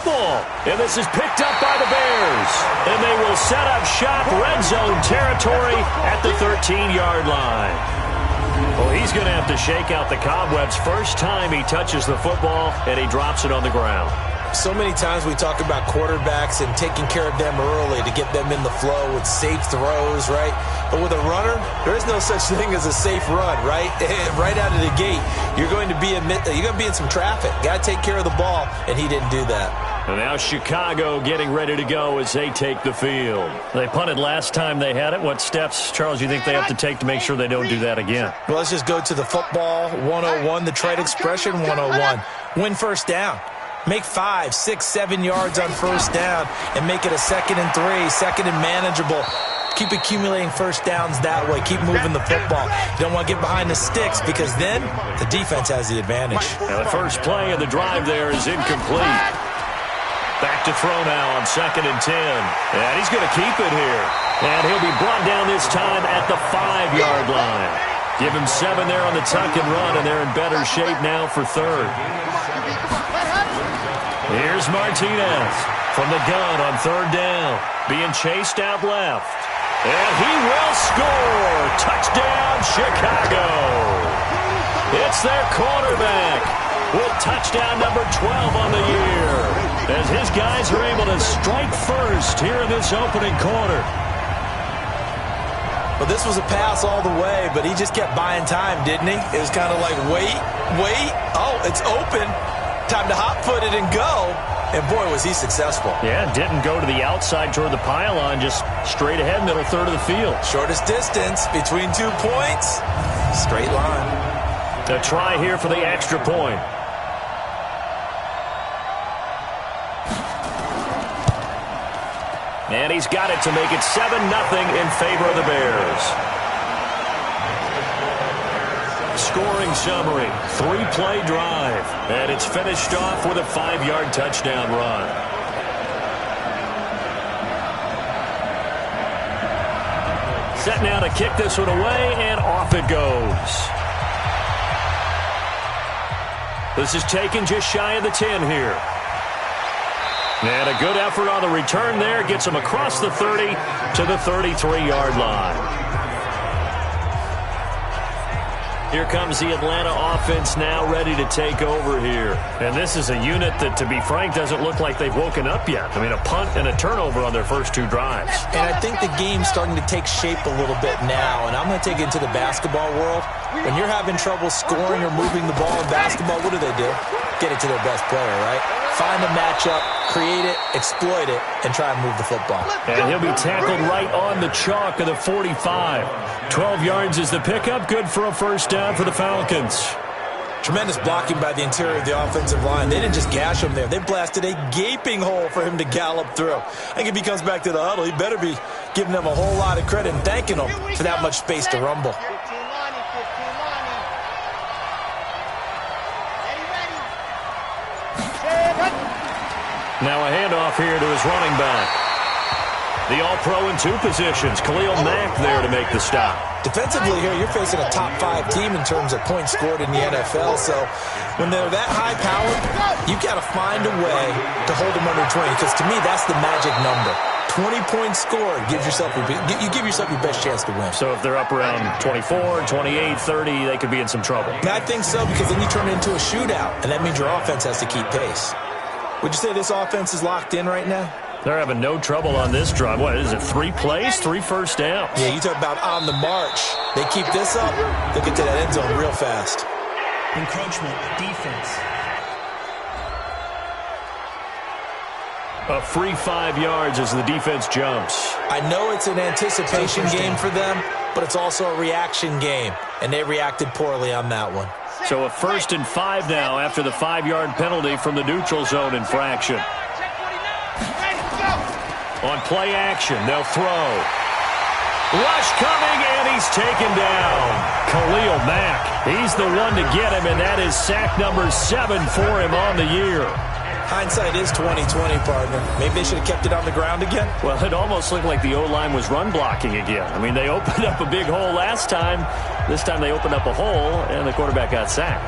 football. And this is picked up by the Bears. And they will set up shop red zone territory at the 13-yard line. Well, he's going to have to shake out the cobwebs first time he touches the football, and he drops it on the ground. So many times we talk about quarterbacks and taking care of them early to get them in the flow with safe throws, right? But with a runner, there is no such thing as a safe run, right? Right out of the gate, you're going to be in some traffic. Got to take care of the ball, and he didn't do that. And now Chicago getting ready to go as they take the field. They punted last time they had it. What steps, Charles, do you think they have to take to make sure they don't do that again? Well, let's just go to the football 101, the trite expression 101. Win first down. Make 5, 6, 7 yards on first down and make it a 2nd and 3, 2nd and manageable. Keep accumulating first downs that way. Keep moving the football. You don't want to get behind the sticks because then the defense has the advantage. Now the first play of the drive there is incomplete. Back to throw now on 2nd and 10. And he's going to keep it here. And he'll be brought down this time at the 5-yard line. Give him 7 there on the tuck and run, and they're in better shape now for 3rd. Here's Martinez from the gun on 3rd down. Being chased out left. And he will score. Touchdown, Chicago. It's their quarterback with touchdown number 12 on the year, as his guys are able to strike first here in this opening quarter. Well, this was a pass all the way, but he just kept buying time, didn't he? It was kind of like, wait. Oh, it's open. Time to hot-foot it and go. And, boy, was he successful. Yeah, didn't go to the outside toward the pylon, just straight ahead, middle third of the field. Shortest distance between 2 points. Straight line. A try here for the extra point. And he's got it to make it 7-0 in favor of the Bears. Scoring summary, 3-play drive, and it's finished off with a 5-yard touchdown run. Set now to kick this one away, and off it goes. This is taken just shy of the 10 here. And a good effort on the return there. Gets him across the 30 to the 33-yard line. Here comes the Atlanta offense now ready to take over here. And this is a unit that, to be frank, doesn't look like they've woken up yet. I mean, a punt and a turnover on their first 2 drives. And I think the game's starting to take shape a little bit now. And I'm going to take it into the basketball world. When you're having trouble scoring or moving the ball in basketball, what do? Get it to their best player, right? Find a matchup, create it, exploit it, and try and move the football. And he'll be tackled right on the chalk of the 45. 12 yards is the pickup. Good for a first down for the Falcons. Tremendous blocking by the interior of the offensive line. They didn't just gash him there. They blasted a gaping hole for him to gallop through. I think if he comes back to the huddle, he better be giving them a whole lot of credit and thanking them for that much space to rumble. Now a handoff here to his running back. The all-pro in 2 positions. Khalil Mack there to make the stop. Defensively here, you're facing a top 5 team in terms of points scored in the NFL. So when they're that high-powered, you've got to find a way to hold them under 20. Because to me, that's the magic number. 20 points scored. You give yourself your best chance to win. So if they're up around 24, 28, 30, they could be in some trouble. I think so, because then you turn it into a shootout, and that means your offense has to keep pace. Would you say this offense is locked in right now? They're having no trouble on this drive. What is it, 3 plays, 3 first downs? Yeah, you talk about on the march. They keep this up, they'll get to that end zone real fast. Encroachment, defense. A free 5 yards as the defense jumps. I know it's an anticipation game for them, but it's also a reaction game, and they reacted poorly on that one. So a 1st and 5 now after the 5-yard penalty from the neutral zone infraction. On play action, they'll throw. Rush coming, and he's taken down. Khalil Mack, he's the one to get him, and that is sack number 7 for him on the year. Hindsight is 20/20, partner. Maybe they should have kept it on the ground again. Well, it almost looked like the O-line was run blocking again. I mean, they opened up a big hole last time. This time they opened up a hole, and the quarterback got sacked.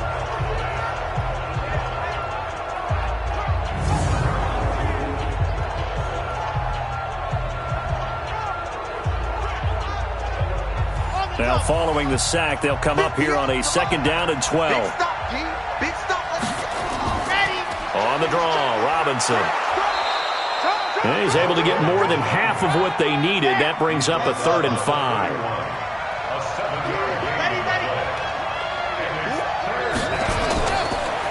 Now following the sack, they'll come up here on a 2nd down and 12. Big stop. On the draw, Robinson. And he's able to get more than half of what they needed. That brings up a 3rd and 5.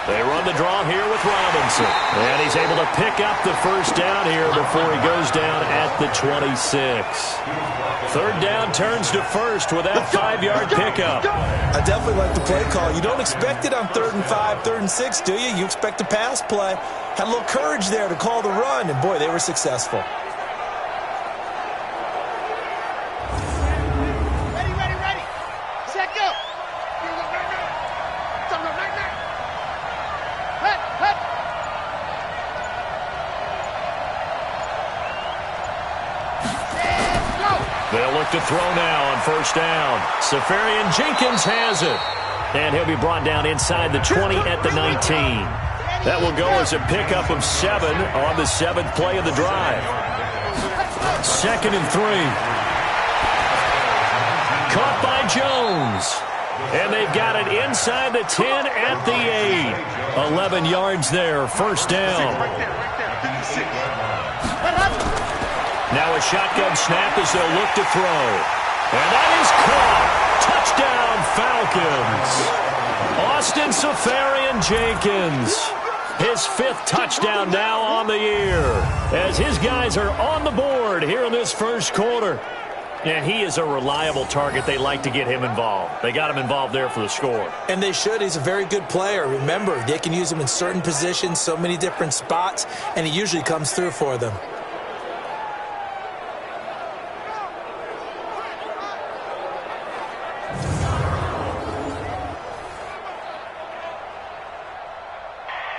They run the draw here with Robinson. And he's able to pick up the 1st down here before he goes down at the 26. 3rd down turns to 1st with that 5-yard pickup. I definitely like the play call. You don't expect it on 3rd and 5, 3rd and 6, do you? You expect a pass play. Had a little courage there to call the run, and boy, they were successful. Ready. Set, go. They'll look to throw now on 1st down. Safarian Jenkins has it. And he'll be brought down inside the 20 at the 19. That will go as a pickup of 7 on the 7th play of the drive. 2nd and 3. Caught by Jones. And they've got it inside the 10 at the 8. 11 yards there, 1st down. Now a shotgun snap as they'll look to throw. And that is caught. Touchdown, Falcons. Austin Safarian Jenkins. His 5th touchdown now on the year as his guys are on the board here in this 1st quarter. And he is a reliable target. They like to get him involved. They got him involved there for the score. And they should. He's a very good player. Remember, they can use him in certain positions, so many different spots, and he usually comes through for them.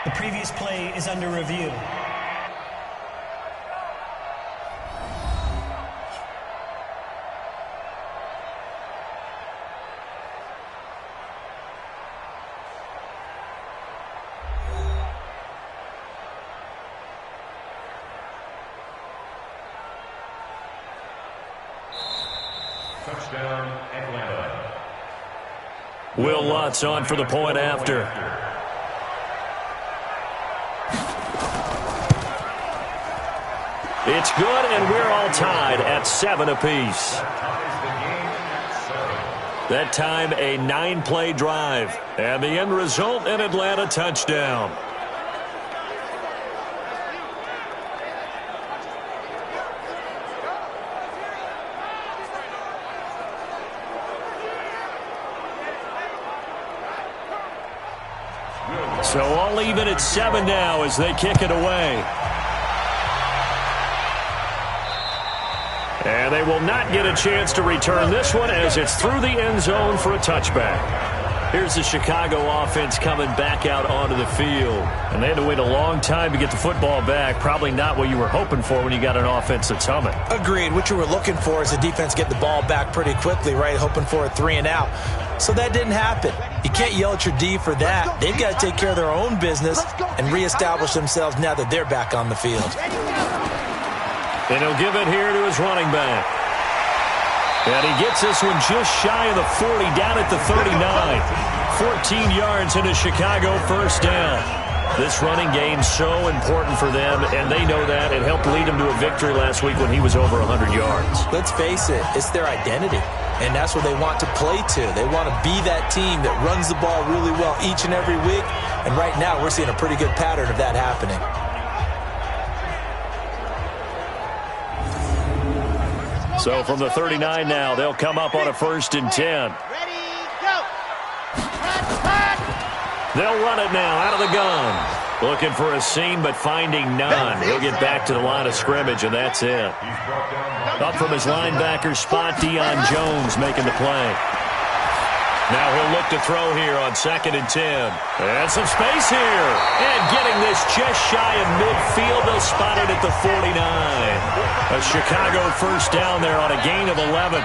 The previous play is under review. Touchdown, Atlanta. Will Lutz on for the point after. It's good, and we're all tied at 7 apiece. That time, a 9-play drive. And the end result, an Atlanta touchdown. So all even at 7 now as they kick it away. And they will not get a chance to return this one as it's through the end zone for a touchback. Here's the Chicago offense coming back out onto the field. And they had to wait a long time to get the football back. Probably not what you were hoping for when you got an offense that's humming. Agreed. What you were looking for is the defense get the ball back pretty quickly, right? Hoping for a 3 and out. So that didn't happen. You can't yell at your D for that. They've got to take care of their own business and reestablish themselves now that they're back on the field. And he'll give it here to his running back. And he gets this one just shy of the 40, down at the 39. 14 yards in a Chicago 1st down. This running game so important for them, and they know that. It helped lead them to a victory last week when he was over 100 yards. Let's face it, it's their identity, and that's what they want to play to. They want to be that team that runs the ball really well each and every week, and right now we're seeing a pretty good pattern of that happening. So from the 39 now, they'll come up on a 1st and 10. Ready, go. They'll run it now out of the gun. Looking for a seam, but finding none. He'll get back to the line of scrimmage, and that's it. Up from his linebacker spot, Deion Jones making the play. Now he'll look to throw here on 2nd and 10. And some space here. And getting this just shy of midfield. They'll spot it at the 49. A Chicago 1st down there on a gain of 11.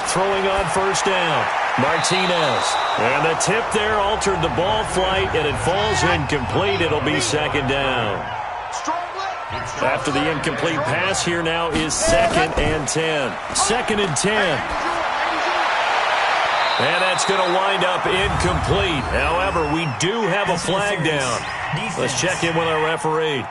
Throwing on 1st down. Martinez. And the tip there altered the ball flight, and it falls incomplete. It'll be 2nd down. After the incomplete pass, here now is 2nd and 10. 2nd and 10. And that's going to wind up incomplete. However, we do have a flag down. Let's check in with our referee.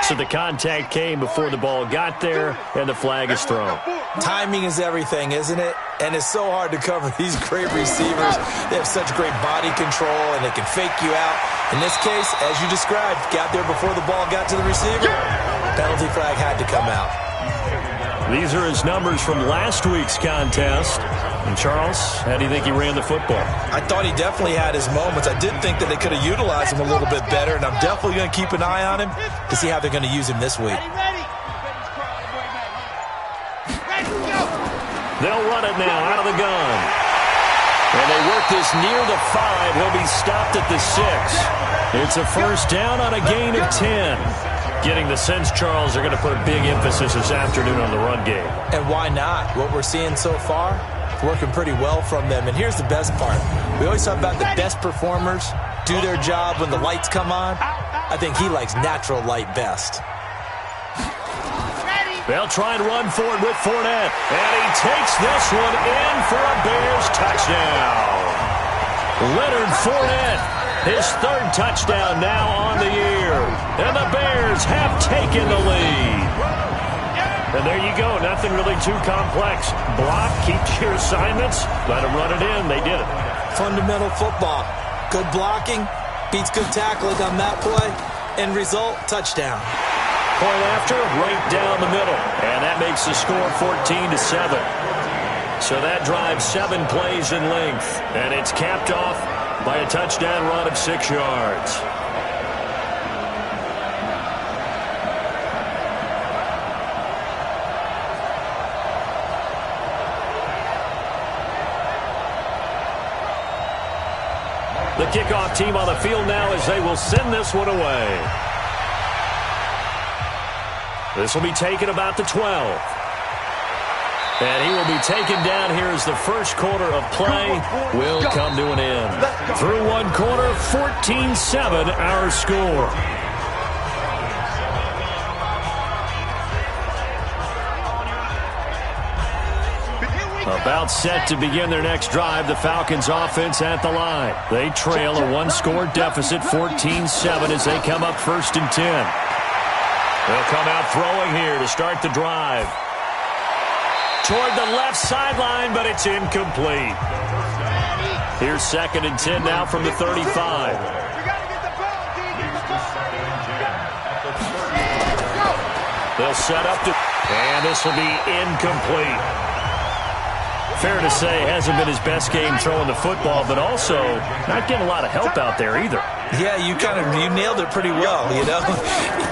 So the contact came before the ball got there, and the flag is thrown. Timing is everything, isn't it? And it's so hard to cover these great receivers. They have such great body control, and they can fake you out. In this case, as you described, got there before the ball got to the receiver. Penalty flag had to come out. These are his numbers from last week's contest. And Charles, how do you think he ran the football? I thought he definitely had his moments. I did think that they could have utilized him a little bit better, and I'm definitely going to keep an eye on him to see how they're going to use him this week. They'll run it now out of the gun. And they work this near the 5. He'll be stopped at the 6. It's a first down on a gain of 10. Getting the sense, Charles, they're going to put a big emphasis this afternoon on the run game. And why not? What we're seeing so far, working pretty well from them. And here's the best part. We always talk about the best performers do their job when the lights come on. I think he likes natural light best. They'll try and run for it with Fournette. And he takes this one in for a Bears touchdown. Leonard Fournette, his 3rd touchdown now on the year. And the Bears have taken the lead. And there you go. Nothing really too complex. Block, keep to your assignments, let them run it in. They did it. Fundamental football. Good blocking, beats good tackling on that play. End result, touchdown. Point after, right down the middle. And that makes the score 14-7. So that drives 7 plays in length. And it's capped off by a touchdown run of 6 yards. The kickoff team on the field now as they will send this one away. This will be taken about the 12. And he will be taken down here as the first quarter of play will come to an end. Through one quarter, 14-7 our score. About set to begin their next drive, the Falcons offense at the line. They trail a one-score deficit, 14-7 as they come up 1st and 10. They'll come out throwing here to start the drive. Toward the left sideline, but it's incomplete. Here's 2nd and 10 now from the 35. They'll set up to, and this will be incomplete. Fair to say, hasn't been his best game throwing the football, but also not getting a lot of help out there either. Yeah, you nailed it pretty well, you know.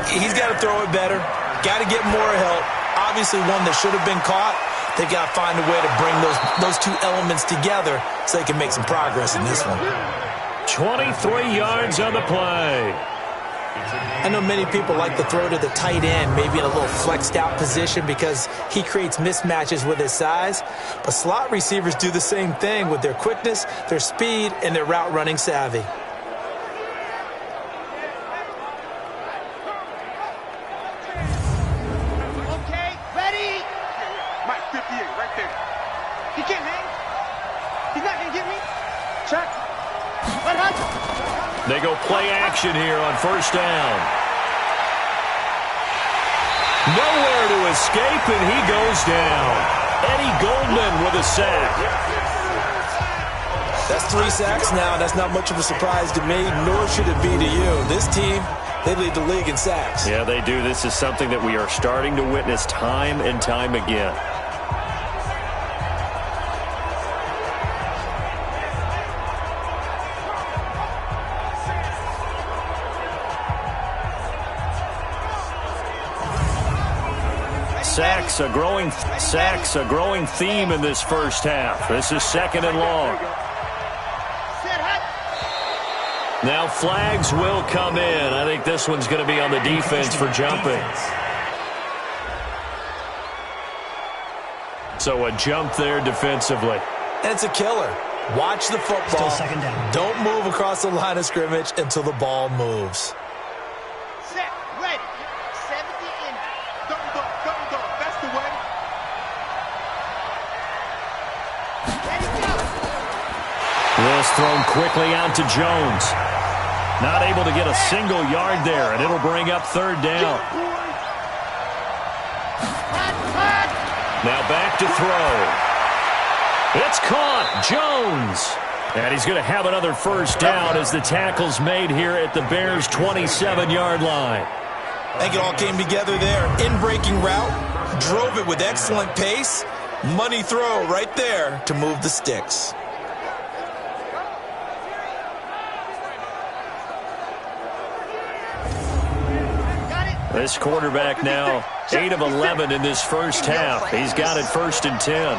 He's got to throw it better, got to get more help. Obviously one that should have been caught. They've got to find a way to bring those 2 elements together so they can make some progress in this one. 23 yards on the play. I know many people like to throw to the tight end, maybe in a little flexed out position because he creates mismatches with his size. But slot receivers do the same thing with their quickness, their speed, and their route running savvy. Okay, ready? Mike 58 right there. He can't hang. He's not going to get me. Check. What happened? They go play action here on 1st down. Nowhere to escape, and he goes down. Eddie Goldman with a sack. That's 3 sacks now. That's not much of a surprise to me, nor should it be to you. This team, they lead the league in sacks. Yeah, they do. This is something that we are starting to witness time and time again. Sacks a growing theme in this first half. This is 2nd and long. Now flags will come in. I think this one's going to be on the defense for jumping. So a jump there defensively. And it's a killer. Watch the football. Still second down. Don't move across the line of scrimmage until the ball moves. Set, ready. 70 in. Double dog. That's the way. Ready, go. This thrown quickly out to Jones. Not able to get a single yard there, and it'll bring up third down. Now back to throw. It's caught. Jones. And he's going to have another first down as the tackle's made here at the Bears' 27-yard line. I think it all came together there. In-breaking route. Drove it with excellent pace. Money throw right there to move the sticks. This quarterback now 8 of 11 in this first half. He's got it 1st and 10.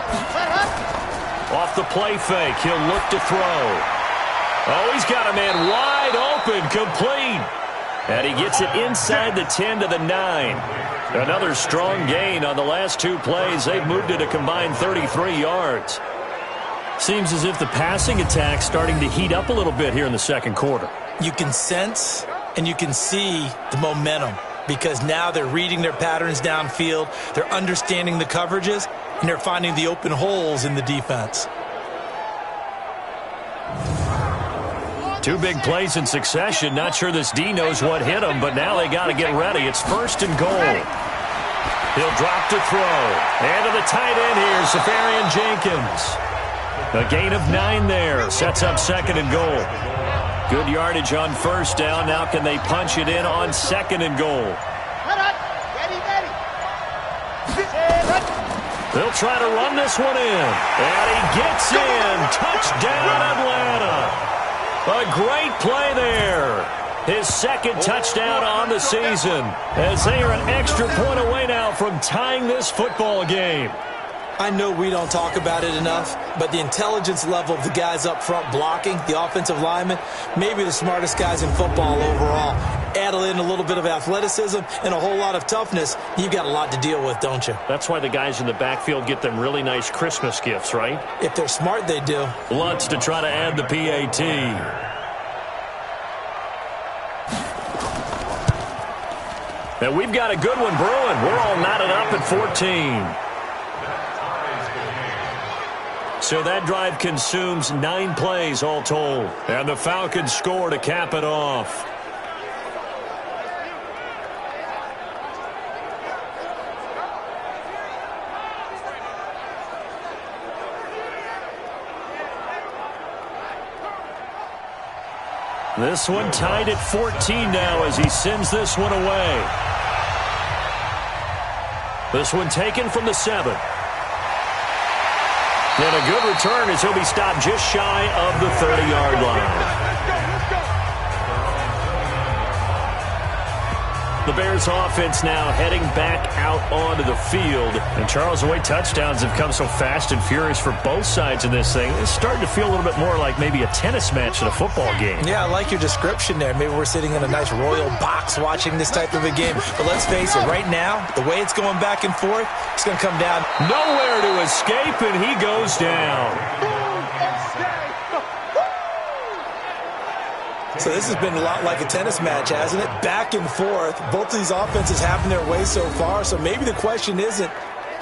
Off the play fake, he'll look to throw. Oh, he's got a man wide open, complete. And he gets it inside the 10 to the 9. Another strong gain on the last 2 plays. They've moved it a combined 33 yards. Seems as if the passing attack's starting to heat up a little bit here in the second quarter. You can sense and you can see the momentum, because now they're reading their patterns downfield, they're understanding the coverages, and they're finding the open holes in the defense. 2 big plays in succession. Not sure this D knows what hit him, but now they got to get ready. It's 1st and goal. He'll drop to throw. And to the tight end here, Safarian Jenkins. A gain of 9 there. Sets up 2nd and goal. Good yardage on first down. Now can they punch it in on 2nd and goal? Ready. They'll try to run this one in. And he gets in. Touchdown, Atlanta. A great play there. His 2nd touchdown on the season, as they are an extra point away now from tying this football game. I know we don't talk about it enough, but the intelligence level of the guys up front blocking, the offensive linemen, maybe the smartest guys in football overall. Add in a little bit of athleticism and a whole lot of toughness, you've got a lot to deal with, don't you? That's why the guys in the backfield get them really nice Christmas gifts, right? If they're smart, they do. Lutz to try to add the PAT. And we've got a good one brewing. We're all knotted up at 14. So that drive consumes 9 plays all told. And the Falcons score to cap it off. This one tied at 14 now as he sends this one away. This one taken from the 7. And a good return as he'll be stopped just shy of the 30-yard line. The Bears offense now heading back out onto the field. And Charles, the way touchdowns have come so fast and furious for both sides in this thing, it's starting to feel a little bit more like maybe a tennis match than a football game. Yeah, I like your description there. Maybe we're sitting in a nice royal box watching this type of a game. But let's face it, right now, the way it's going back and forth, it's going to come down. Nowhere to escape, and he goes down. So this has been a lot like a tennis match, hasn't it? Back and forth. Both of these offenses having their way so far. So maybe the question isn't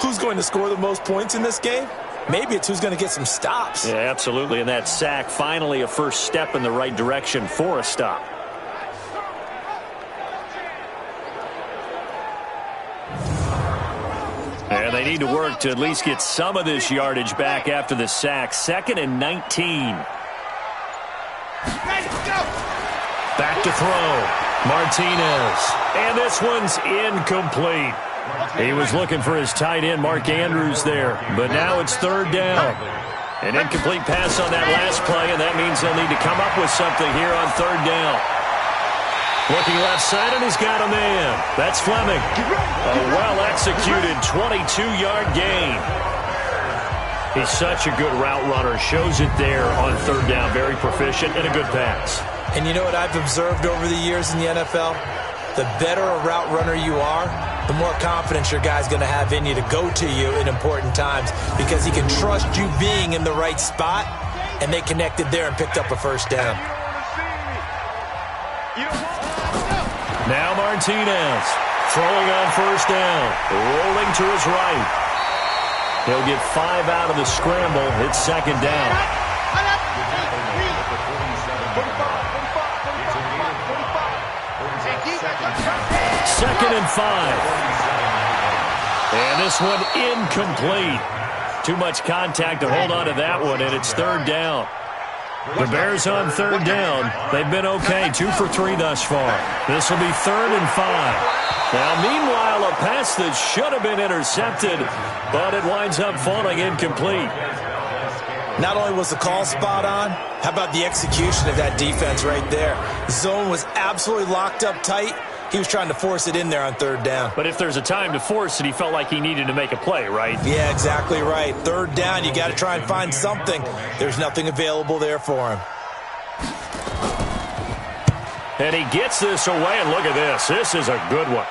who's going to score the most points in this game. Maybe it's who's going to get some stops. Yeah, absolutely. And that sack, finally a first step in the right direction for a stop. And they need to work to at least get some of this yardage back after the sack. 2nd and 19. Back to throw. Martinez. And this one's incomplete. He was looking for his tight end, Mark Andrews, there. But now it's 3rd down. An incomplete pass on that last play, and that means they'll need to come up with something here on 3rd down. Looking left side, and he's got a man. That's Fleming. A well-executed 22-yard gain. He's such a good route runner. Shows it there on 3rd down. Very proficient and a good pass. And you know what I've observed over the years in the NFL? The better a route runner you are, the more confidence your guy's going to have in you to go to you in important times, because he can trust you being in the right spot and they connected there and picked up a first down. Now Martinez throwing on first down, rolling to his right. He'll get 5 out of the scramble. It's second down. Second and 5. And this one incomplete. Too much contact to hold on to that one, and it's third down. The Bears on third down. They've been okay, 2 for 3 thus far. This will be third and 5. Now, meanwhile, a pass that should have been intercepted, but it winds up falling incomplete. Not only was the call spot on, how about the execution of that defense right there? The zone was absolutely locked up tight. He was trying to force it in there on third down. But if there's a time to force it, he felt like he needed to make a play, right? Yeah, exactly right. Third down, you got to try and find something. There's nothing available there for him. And he gets this away, and look at this. This is a good one.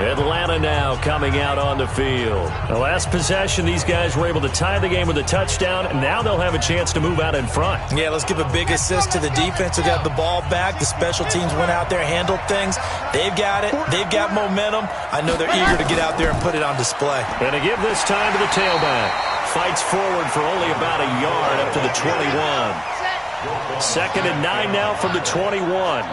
Atlanta now coming out on the field. The last possession, these guys were able to tie the game with a touchdown, and now they'll have a chance to move out in front. Yeah, let's give a big assist to the defense who got the ball back. The special teams went out there, handled things. They've got it. They've got momentum. I know they're eager to get out there and put it on display. And to give this time to the tailback. Fights forward for only about a yard up to the 21. Second and 9 now from the 21.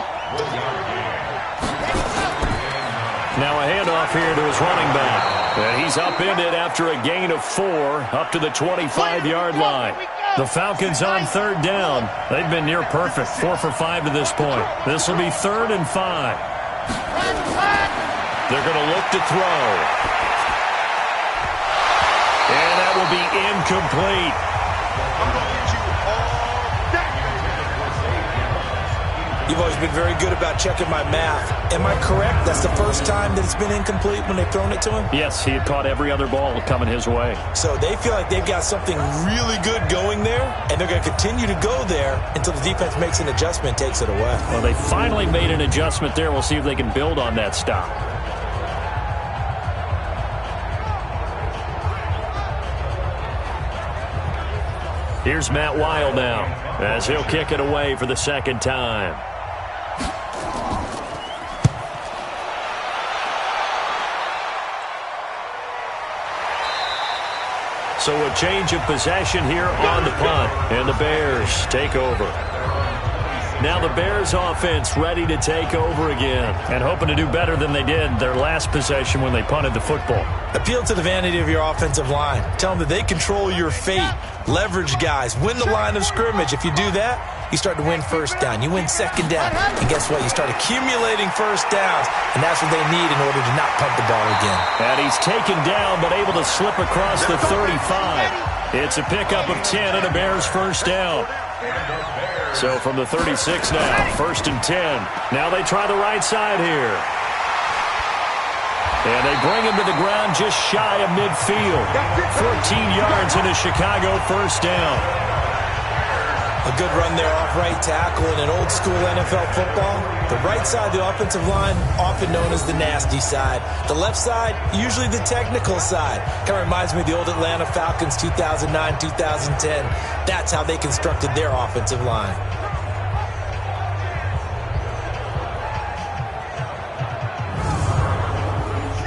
Now a handoff here to his running back. And he's upended after a gain of 4 up to the 25-yard line. The Falcons on third down. They've been near perfect, 4 for 5 to this point. This will be third and 5. They're going to look to throw. And that will be incomplete. I'm going to hit you all day. You've always been very good about checking my math. Am I correct? That's the first time that it's been incomplete when they've thrown it to him? Yes, he had caught every other ball coming his way. So they feel like they've got something really good going there, and they're going to continue to go there until the defense makes an adjustment, takes it away. Well, they finally made an adjustment there. We'll see if they can build on that stop. Here's Matt Weil now, as he'll kick it away for the second time. So a change of possession here on the punt, and the Bears take over. Now the Bears offense ready to take over again and hoping to do better than they did their last possession when they punted the football. Appeal to the vanity of your offensive line. Tell them that they control your fate. Leverage guys. Win the line of scrimmage. If you do that, you start to win first down. You win second down. And guess what? You start accumulating first downs. And that's what they need in order to not punt the ball again. And he's taken down but able to slip across the 35. It's a pickup of 10 and a Bears first down. So from the 36 now, first and 10. Now they try the right side here. And they bring him to the ground just shy of midfield. 14 yards in a Chicago first down. A good run there off right tackle in an old school NFL football. The right side of the offensive line, often known as the nasty side. The left side, usually the technical side. Kind of reminds me of the old Atlanta Falcons 2009, 2010. That's how they constructed their offensive line.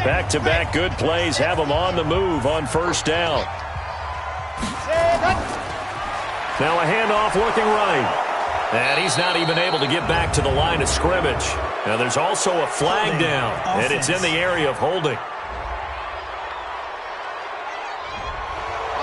Back-to-back good plays have them on the move on first down. Now a handoff looking right. And he's not even able to get back to the line of scrimmage. Now there's also a flag down, and it's in the area of holding.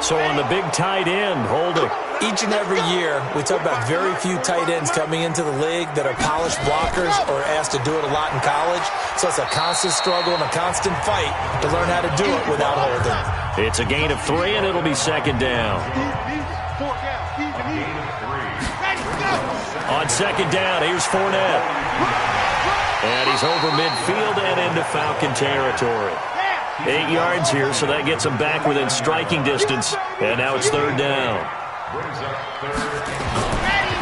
So on the big tight end, holding. Each and every year, we talk about very few tight ends coming into the league that are polished blockers or asked to do it a lot in college. So it's a constant struggle and a constant fight to learn how to do it without holding. It's a gain of 3, and it'll be second down. On second down, here's Fournette. And he's over midfield and into Falcon territory. 8 yards here, so that gets him back within striking distance. And now it's third down.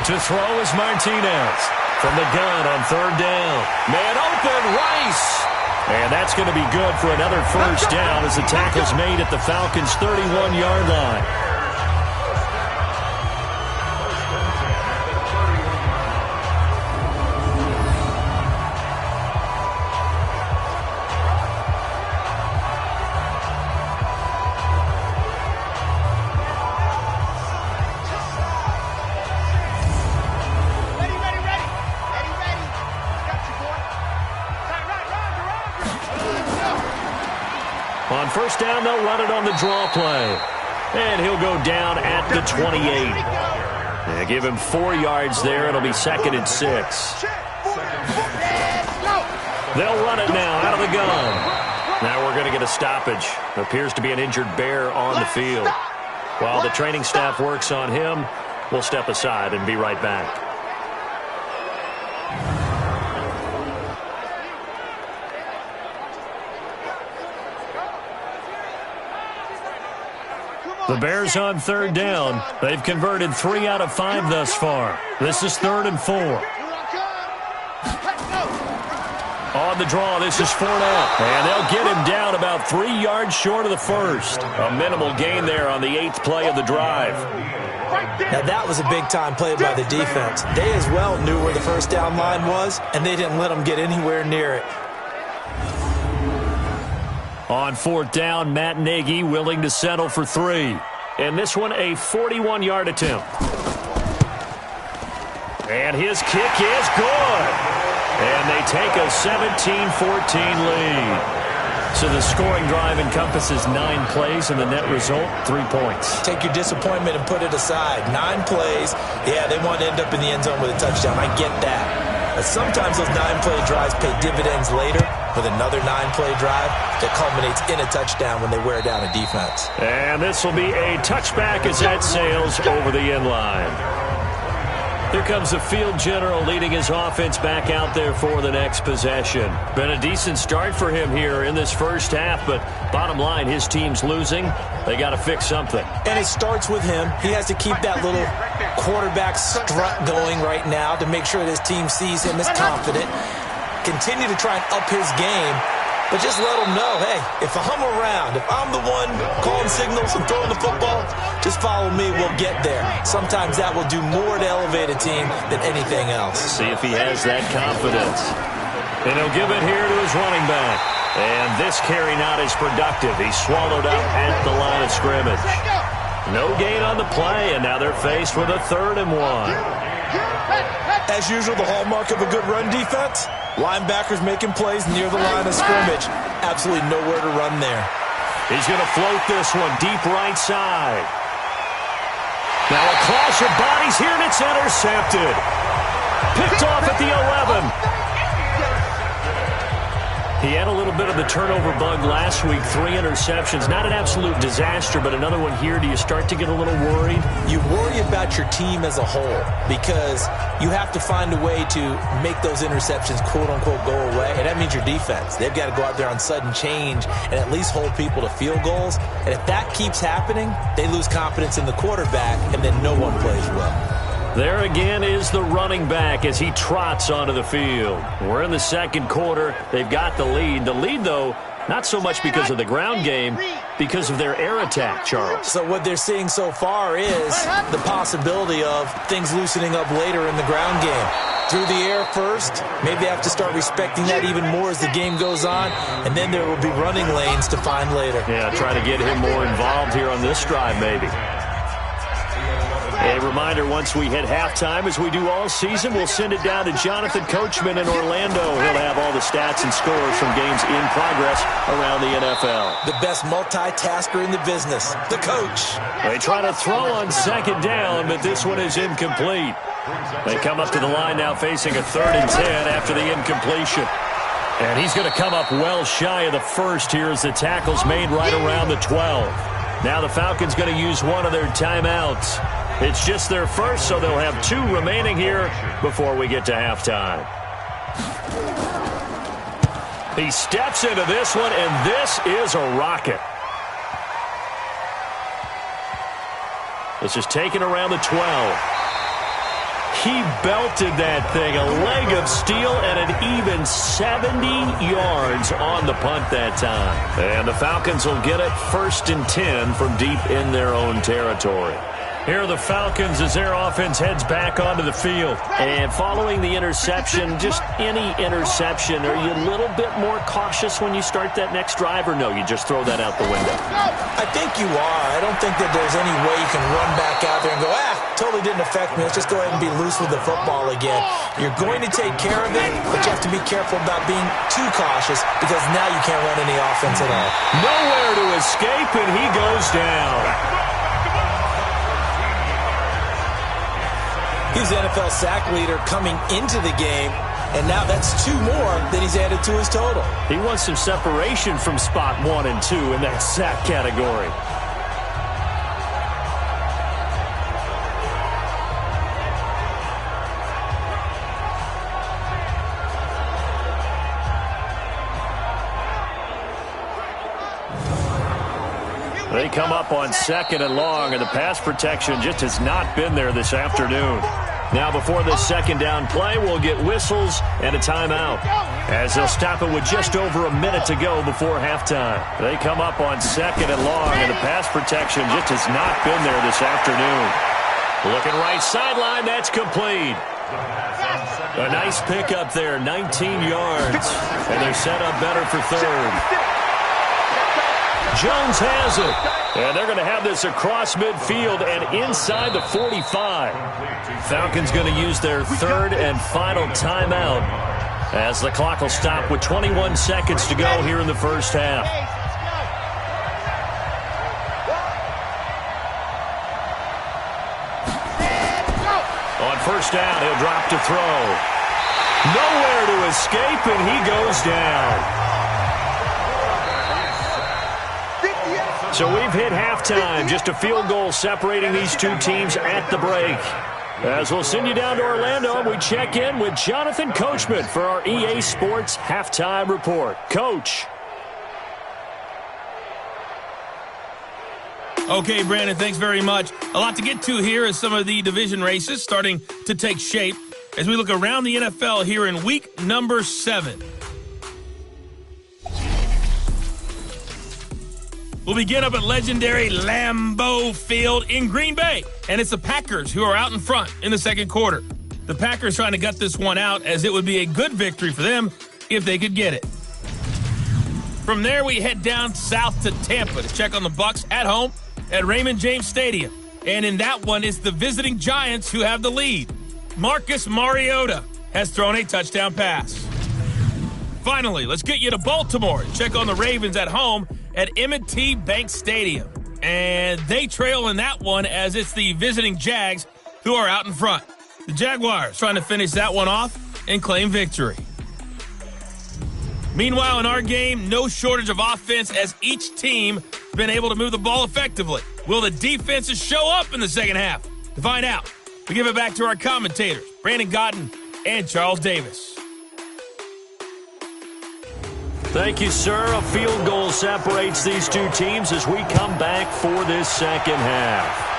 To throw is Martinez. From the gun on third down. Man open, Rice. And that's going to be good for another first down as the tackle's made at the Falcons' 31-yard line. On first down, they'll run it on the draw play. And he'll go down at the 28. They give him 4 yards there. It'll be 2nd and 6. They'll run it now out of the gun. Now we're going to get a stoppage. Appears to be an injured Bear on the field. While the training staff works on him, we'll step aside and be right back. The Bears on third down. They've converted 3 out of 5 thus far. This is 3rd and 4. On the draw, this is Fournette. And they'll get him down about 3 yards short of the first. A minimal gain there on the 8th play of the drive. Now that was a big-time play by the defense. They as well knew where the first down line was, and they didn't let them get anywhere near it. On 4th down, Matt Nagy willing to settle for 3. And this one a 41-yard attempt. And his kick is good. And they take a 17-14 lead. So the scoring drive encompasses 9 plays, and the net result, 3 points. Take your disappointment and put it aside. 9 plays. Yeah, they want to end up in the end zone with a touchdown. I get that. But sometimes those 9-play drives pay dividends later with another 9-play drive that culminates in a touchdown when they wear down a defense. And this will be a touchback as that sails over the end line. Here comes the field general leading his offense back out there for the next possession. Been a decent start for him here in this first half, but bottom line, his team's losing. They got to fix something. And it starts with him. He has to keep that little quarterback strut going right now to make sure that his team sees him as confident. Continue to try and up his game, but just let him know, hey, if I'm around, if I'm the one calling signals and throwing the football, just follow me, we'll get there. Sometimes that will do more to elevate a team than anything else. See if he has that confidence. And he'll give it here to his running back. And this carry not as productive. He's swallowed up at the line of scrimmage. No gain on the play, and now they're faced with a 3rd and 1. As usual, the hallmark of a good run defense, linebackers making plays near the line of scrimmage. Absolutely nowhere to run there. He's going to float this one deep right side. Now a clash of bodies here, and it's intercepted. Picked off at the 11. He had a little bit of the turnover bug last week, 3 interceptions. Not an absolute disaster, but another one here. Do you start to get a little worried? You worry about your team as a whole because you have to find a way to make those interceptions, quote-unquote, go away. And that means your defense. They've got to go out there on sudden change and at least hold people to field goals. And if that keeps happening, they lose confidence in the quarterback, and then no one plays well. There again is the running back as he trots onto the field. We're in the second quarter. They've got the lead. The lead, though, not so much because of the ground game, because of their air attack, Charles. So what they're seeing so far is the possibility of things loosening up later in the ground game. Through the air first, maybe they have to start respecting that even more as the game goes on, and then there will be running lanes to find later. Yeah, try to get him more involved here on this drive, maybe. A reminder, once we hit halftime, as we do all season, we'll send it down to Jonathan Coachman in Orlando. He'll have all the stats and scores from games in progress around the NFL. The best multitasker in the business, the coach. They try to throw on 2nd down, but this one is incomplete. They come up to the line now facing a 3rd and 10 after the incompletion. And he's going to come up well shy of the first here as the tackle's made right around the 12. Now the Falcons going to use one of their timeouts. It's just their first, so they'll have 2 remaining here before we get to halftime. He steps into this one, and this is a rocket. This is taken around the 12. he belted that thing. A leg of steel and an even 70 yards on the punt that time. And the Falcons will get it 1st and 10 from deep in their own territory. Here are the Falcons as their offense heads back onto the field. And following the interception, just any interception, are you a little bit more cautious when you start that next drive, or no, you just throw that out the window? I think you are. I don't think that there's any way you can run back out there and go, totally didn't affect me. Let's just go ahead and be loose with the football again. You're going to take care of it, but you have to be careful about being too cautious because now you can't run any offense at all. Nowhere to escape, and he goes down. He's the NFL sack leader coming into the game, and now that's 2 more that he's added to his total. He wants some separation from spot 1 and 2 in that sack category. They come up on 2nd and long, and the pass protection just has not been there this afternoon. Now before this 2nd down play, we'll get whistles and a timeout, as they'll stop it with just over a minute to go before halftime. They come up on 2nd and long, and the pass protection just has not been there this afternoon. Looking right sideline, that's complete. A nice pickup there, 19 yards, and they're set up better for 3rd. Jones has it, and they're going to have this across midfield and inside the 45. Falcons going to use their 3rd and final timeout as the clock will stop with 21 seconds to go here in the 1st half. On 1st down, he'll drop to throw. Nowhere to escape, and he goes down. So we've hit halftime, just a field goal separating these 2 teams at the break. As we'll send you down to Orlando, we check in with Jonathan Coachman for our EA Sports Halftime Report. Coach. Okay, Brandon, thanks very much. A lot to get to here as some of the division races starting to take shape as we look around the NFL here in week number 7. We'll begin up at legendary Lambeau Field in Green Bay. And it's the Packers who are out in front in the 2nd quarter. The Packers trying to gut this one out as it would be a good victory for them if they could get it. From there, we head down south to Tampa to check on the Bucs at home at Raymond James Stadium. And in that one, it's the visiting Giants who have the lead. Marcus Mariota has thrown a touchdown pass. Finally, let's get you to Baltimore and check on the Ravens at home at M20 Bank Stadium. And they trail in that one as it's the visiting Jags who are out in front. The Jaguars trying to finish that one off and claim victory. Meanwhile, in our game, no shortage of offense as each team has been able to move the ball effectively. Will the defenses show up in the 2nd half? To find out, we give it back to our commentators, Brandon Godden and Charles Davis. Thank you, sir. A field goal separates these 2 teams as we come back for this 2nd half.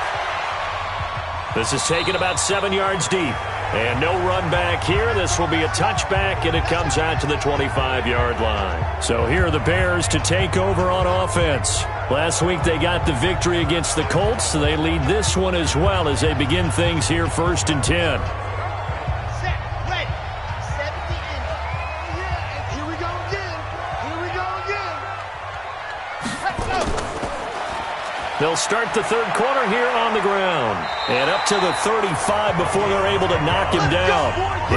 This is taken about 7 yards deep. And no run back here. This will be a touchback, and it comes out to the 25-yard line. So here are the Bears to take over on offense. Last week they got the victory against the Colts, so they lead this one as well as they begin things here 1st and 10. They'll start the 3rd quarter here on the ground. And up to the 35 before they're able to knock him down.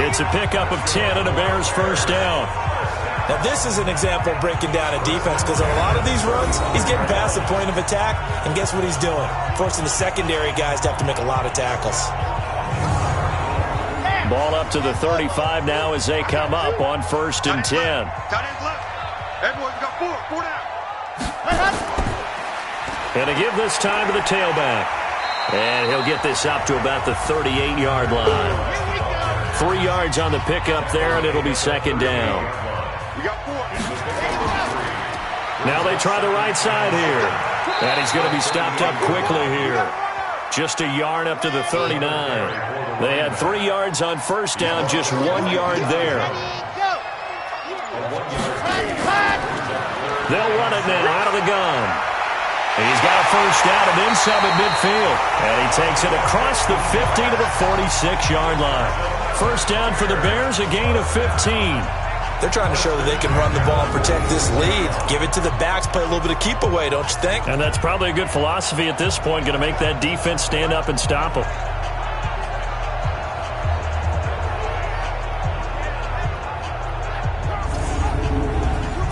It's a pickup of 10 and a Bears 1st down. Now this is an example of breaking down a defense because on a lot of these runs, he's getting past the point of attack, and guess what he's doing? Forcing the secondary guys to have to make a lot of tackles. Ball up to the 35 now as they come up on 1st and 10. Everyone's got 4 down. And to give this time to the tailback. And he'll get this up to about the 38-yard line. 3 yards on the pickup there, and it'll be 2nd down. Now they try the right side here. And he's going to be stopped up quickly here. Just a yard up to the 39. They had 3 yards on first down, just 1 yard there. They'll run it now out of the gun. He's got a first down and then some at midfield. And he takes it across the 50 to the 46-yard line. First down for the Bears, a gain of 15. They're trying to show that they can run the ball and protect this lead. Give it to the backs, play a little bit of keep away, don't you think? And that's probably a good philosophy at this point, going to make that defense stand up and stop them.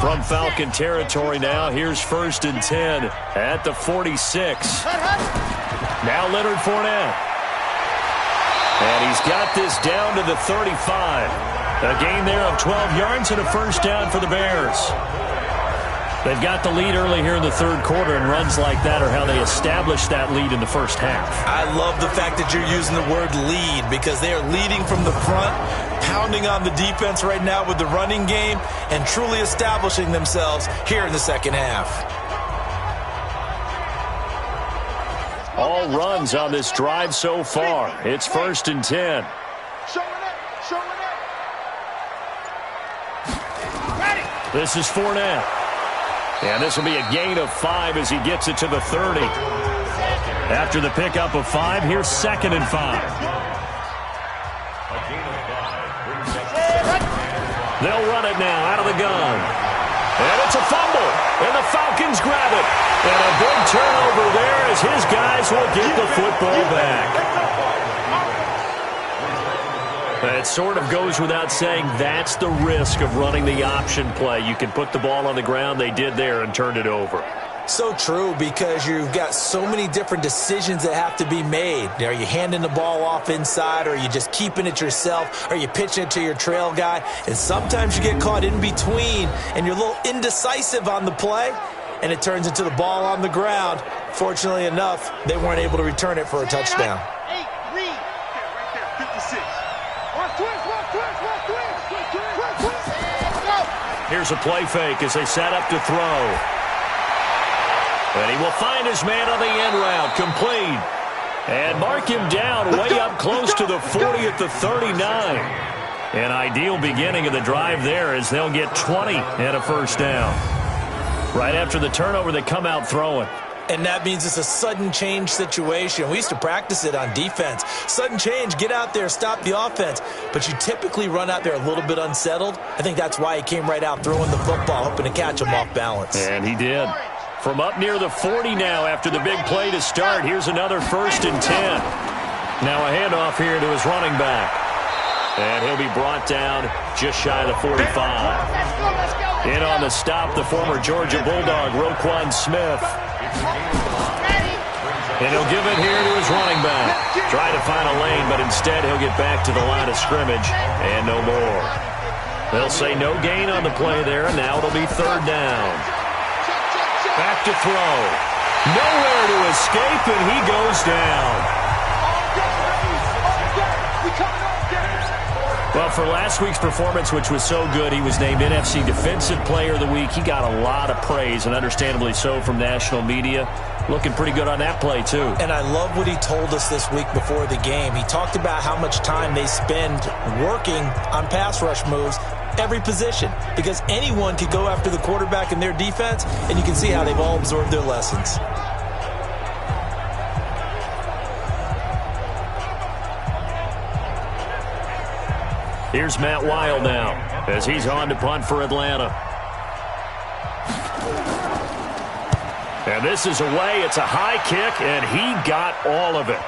From Falcon territory now, here's 1st and 10 at the 46. Now Leonard Fournette. And he's got this down to the 35. A gain there of 12 yards and a first down for the Bears. They've got the lead early here in the third quarter, and runs like that are how they establish that lead in the first half. I love the fact that you're using the word lead because they are leading from the front, pounding on the defense right now with the running game, and truly establishing themselves here in the second half. All runs on this drive so far. It's 1st and 10. This is Fournette. And this will be a gain of 5 as he gets it to the 30. After the pickup of 5, here's 2nd and 5. They'll run it now out of the gun. And it's a fumble. And the Falcons grab it. And a big turnover there as his guys will get the football back. It sort of goes without saying that's the risk of running the option play. You can put the ball on the ground. They did there and turned it over. So true, because you've got so many different decisions that have to be made. Are you handing the ball off inside, or are you just keeping it yourself? Are you pitching it to your trail guy? And sometimes you get caught in between, and you're a little indecisive on the play, and it turns into the ball on the ground. Fortunately enough, they weren't able to return it for a touchdown. Here's a play fake as they set up to throw. And he will find his man on the end route, complete. And mark him down way up close to the 40 at the 39. An ideal beginning of the drive there as they'll get 20 and a first down. Right after the turnover, they come out throwing. And that means it's a sudden change situation. We used to practice it on defense. Sudden change, get out there, stop the offense. But you typically run out there a little bit unsettled. I think that's why he came right out throwing the football, hoping to catch him off balance. And he did. From up near the 40 now after the big play to start, here's another 1st and 10. Now a handoff here to his running back. And he'll be brought down just shy of the 45. In on the stop, the former Georgia Bulldog, Roquan Smith. And he'll give it here to his running back. Try to find a lane, but instead he'll get back to the line of scrimmage and no more. They'll say no gain on the play there, and now it'll be 3rd down. Back to throw. Nowhere to escape, and he goes down. Well, for last week's performance, which was so good, he was named NFC Defensive Player of the Week. He got a lot of praise, and understandably so, from national media. Looking pretty good on that play, too. And I love what he told us this week before the game. He talked about how much time they spend working on pass rush moves, every position, because anyone could go after the quarterback in their defense, and you can see how they've all absorbed their lessons. Here's Matt Weil now as he's on to punt for Atlanta. And this is away. It's a high kick, and he got all of it.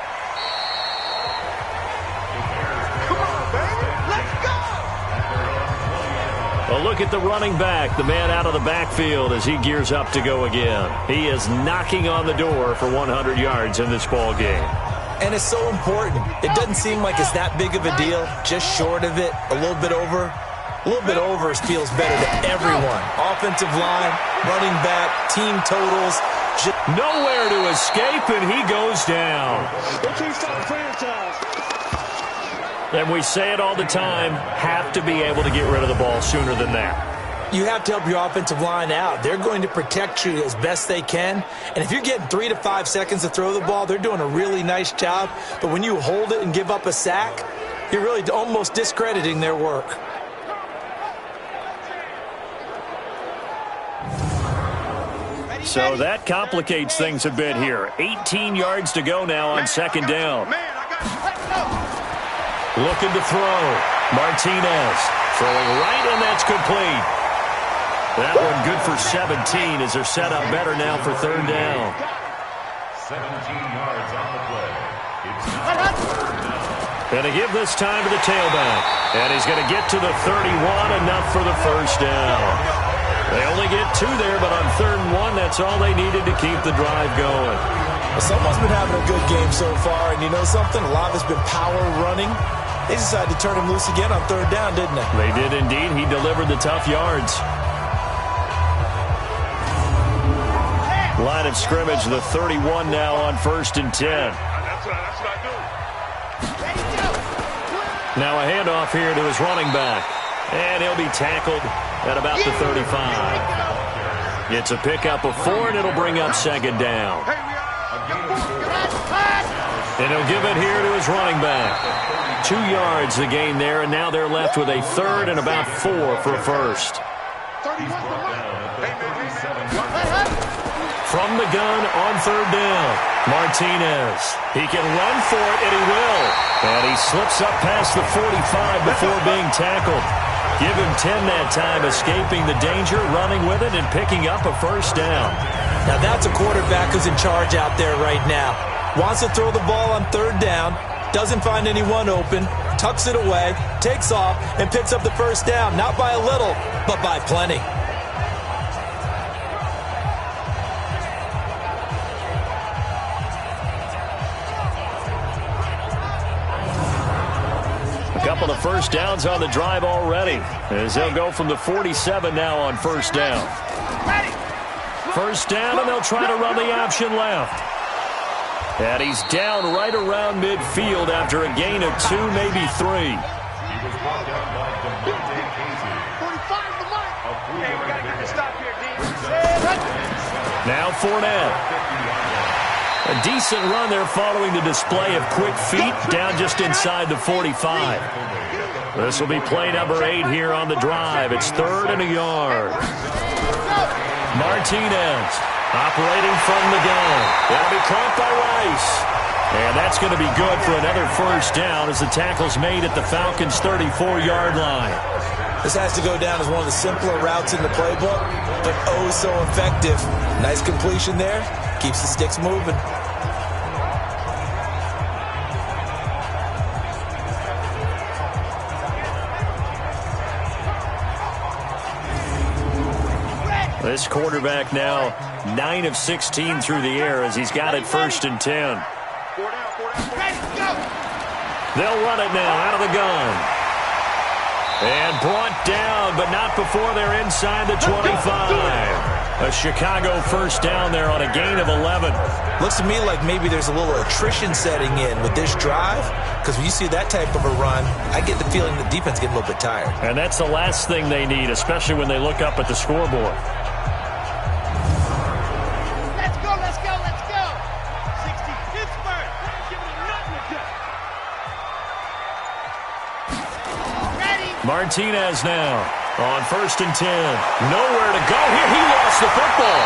A look at the running back, the man out of the backfield as he gears up to go again. He is knocking on the door for 100 yards in this ball game. And it's so important. It doesn't seem like it's that big of a deal, just short of it, a little bit over. A little bit over feels better to everyone. Offensive line, running back, team totals. Nowhere to escape, and he goes down. And we say it all the time, have to be able to get rid of the ball sooner than that. You have to help your offensive line out. They're going to protect you as best they can. And if you're getting 3 to 5 seconds to throw the ball, they're doing a really nice job. But when you hold it and give up a sack, you're really almost discrediting their work. So that complicates things a bit here. 18 yards to go now on second down. Looking to throw. Martinez throwing right, and that's complete. That one good for 17 as they're set up better now for third down. 17 yards on the play. And to give this time to the tailback. And he's going to get to the 31, enough for the first down. They only get 2 there, but on 3rd and 1, that's all they needed to keep the drive going. Well, someone's been having a good game so far, and you know something? A lot of it's been power running. They decided to turn him loose again on 3rd down, didn't they? They did indeed. He delivered the tough yards. Line of scrimmage, the 31 now on 1st and 10. That's what I do. Now a handoff here to his running back. And he'll be tackled at about the 35. It's a pickup of 4, and it'll bring up second down. And he'll give it here to his running back. 2 yards the gain there, and now they're left with a 3rd and about 4 for a first. From the gun on 3rd down, Martinez. He can run for it, and he will. And he slips up past the 45 before being tackled. Give him 10 that time, escaping the danger, running with it, and picking up a first down. Now that's a quarterback who's in charge out there right now. Wants to throw the ball on 3rd down, doesn't find anyone open, tucks it away, takes off, and picks up the first down. Not by a little, but by plenty. Couple of first downs on the drive already, as they'll go from the 47 now on 1st down. First down, and they'll try to run the option left. And he's down right around midfield after a gain of 2, maybe 3. He was brought down by DeMonte Casey. 45 the mark. Hey, we got to get the stop here, D. Now Fournette. A decent run there following the display of quick feet down just inside the 45. This will be play number 8 here on the drive. It's 3rd and a yard. Martinez operating from the gun. That'll be caught by Rice. And that's going to be good for another first down as the tackle's made at the Falcons' 34-yard line. This has to go down as one of the simpler routes in the playbook, but oh so effective. Nice completion there. Keeps the sticks moving. This quarterback now 9 of 16 through the air as he's got it 1st and 10. They'll run it now out of the gun. And brought down, but not before they're inside the 25. A Chicago first down there on a gain of 11. Looks to me like maybe there's a little attrition setting in with this drive, because when you see that type of a run, I get the feeling the defense getting a little bit tired. And that's the last thing they need, especially when they look up at the scoreboard. Let's go, let's go, let's go. 60 Pittsburgh. Give me nothing to do. Ready. Martinez now on 1st and 10. Nowhere to go here. He lost the football.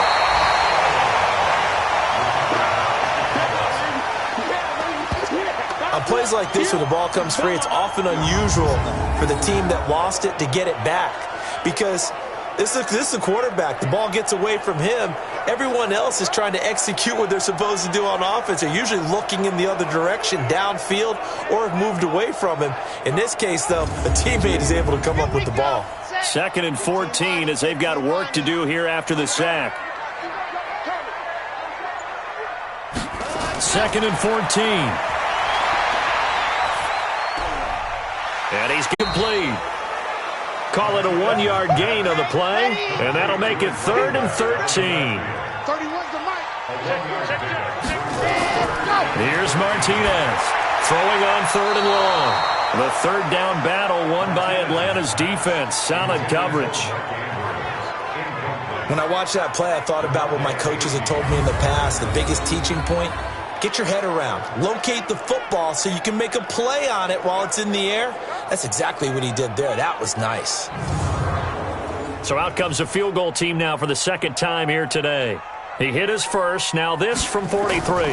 On plays like this, when the ball comes free, it's often unusual for the team that lost it to get it back, because this is a quarterback. The ball gets away from him. Everyone else is trying to execute what they're supposed to do on offense. They're usually looking in the other direction, downfield, or have moved away from him. In this case, though, a teammate is able to come up with the ball. 2nd and 14 as they've got work to do here after the sack. 2nd and 14. And he's complete. Call it a 1-yard gain on the play, and that'll make it 3rd and 13. 31's the mic. Here's Martinez throwing on 3rd and long. The 3rd down battle won by Atlanta's defense. Solid coverage. When I watched that play, I thought about what my coaches had told me in the past. The biggest teaching point, get your head around. Locate the football so you can make a play on it while it's in the air. That's exactly what he did there. That was nice. So out comes a field goal team now for the second time here today. He hit his first. Now this from 43.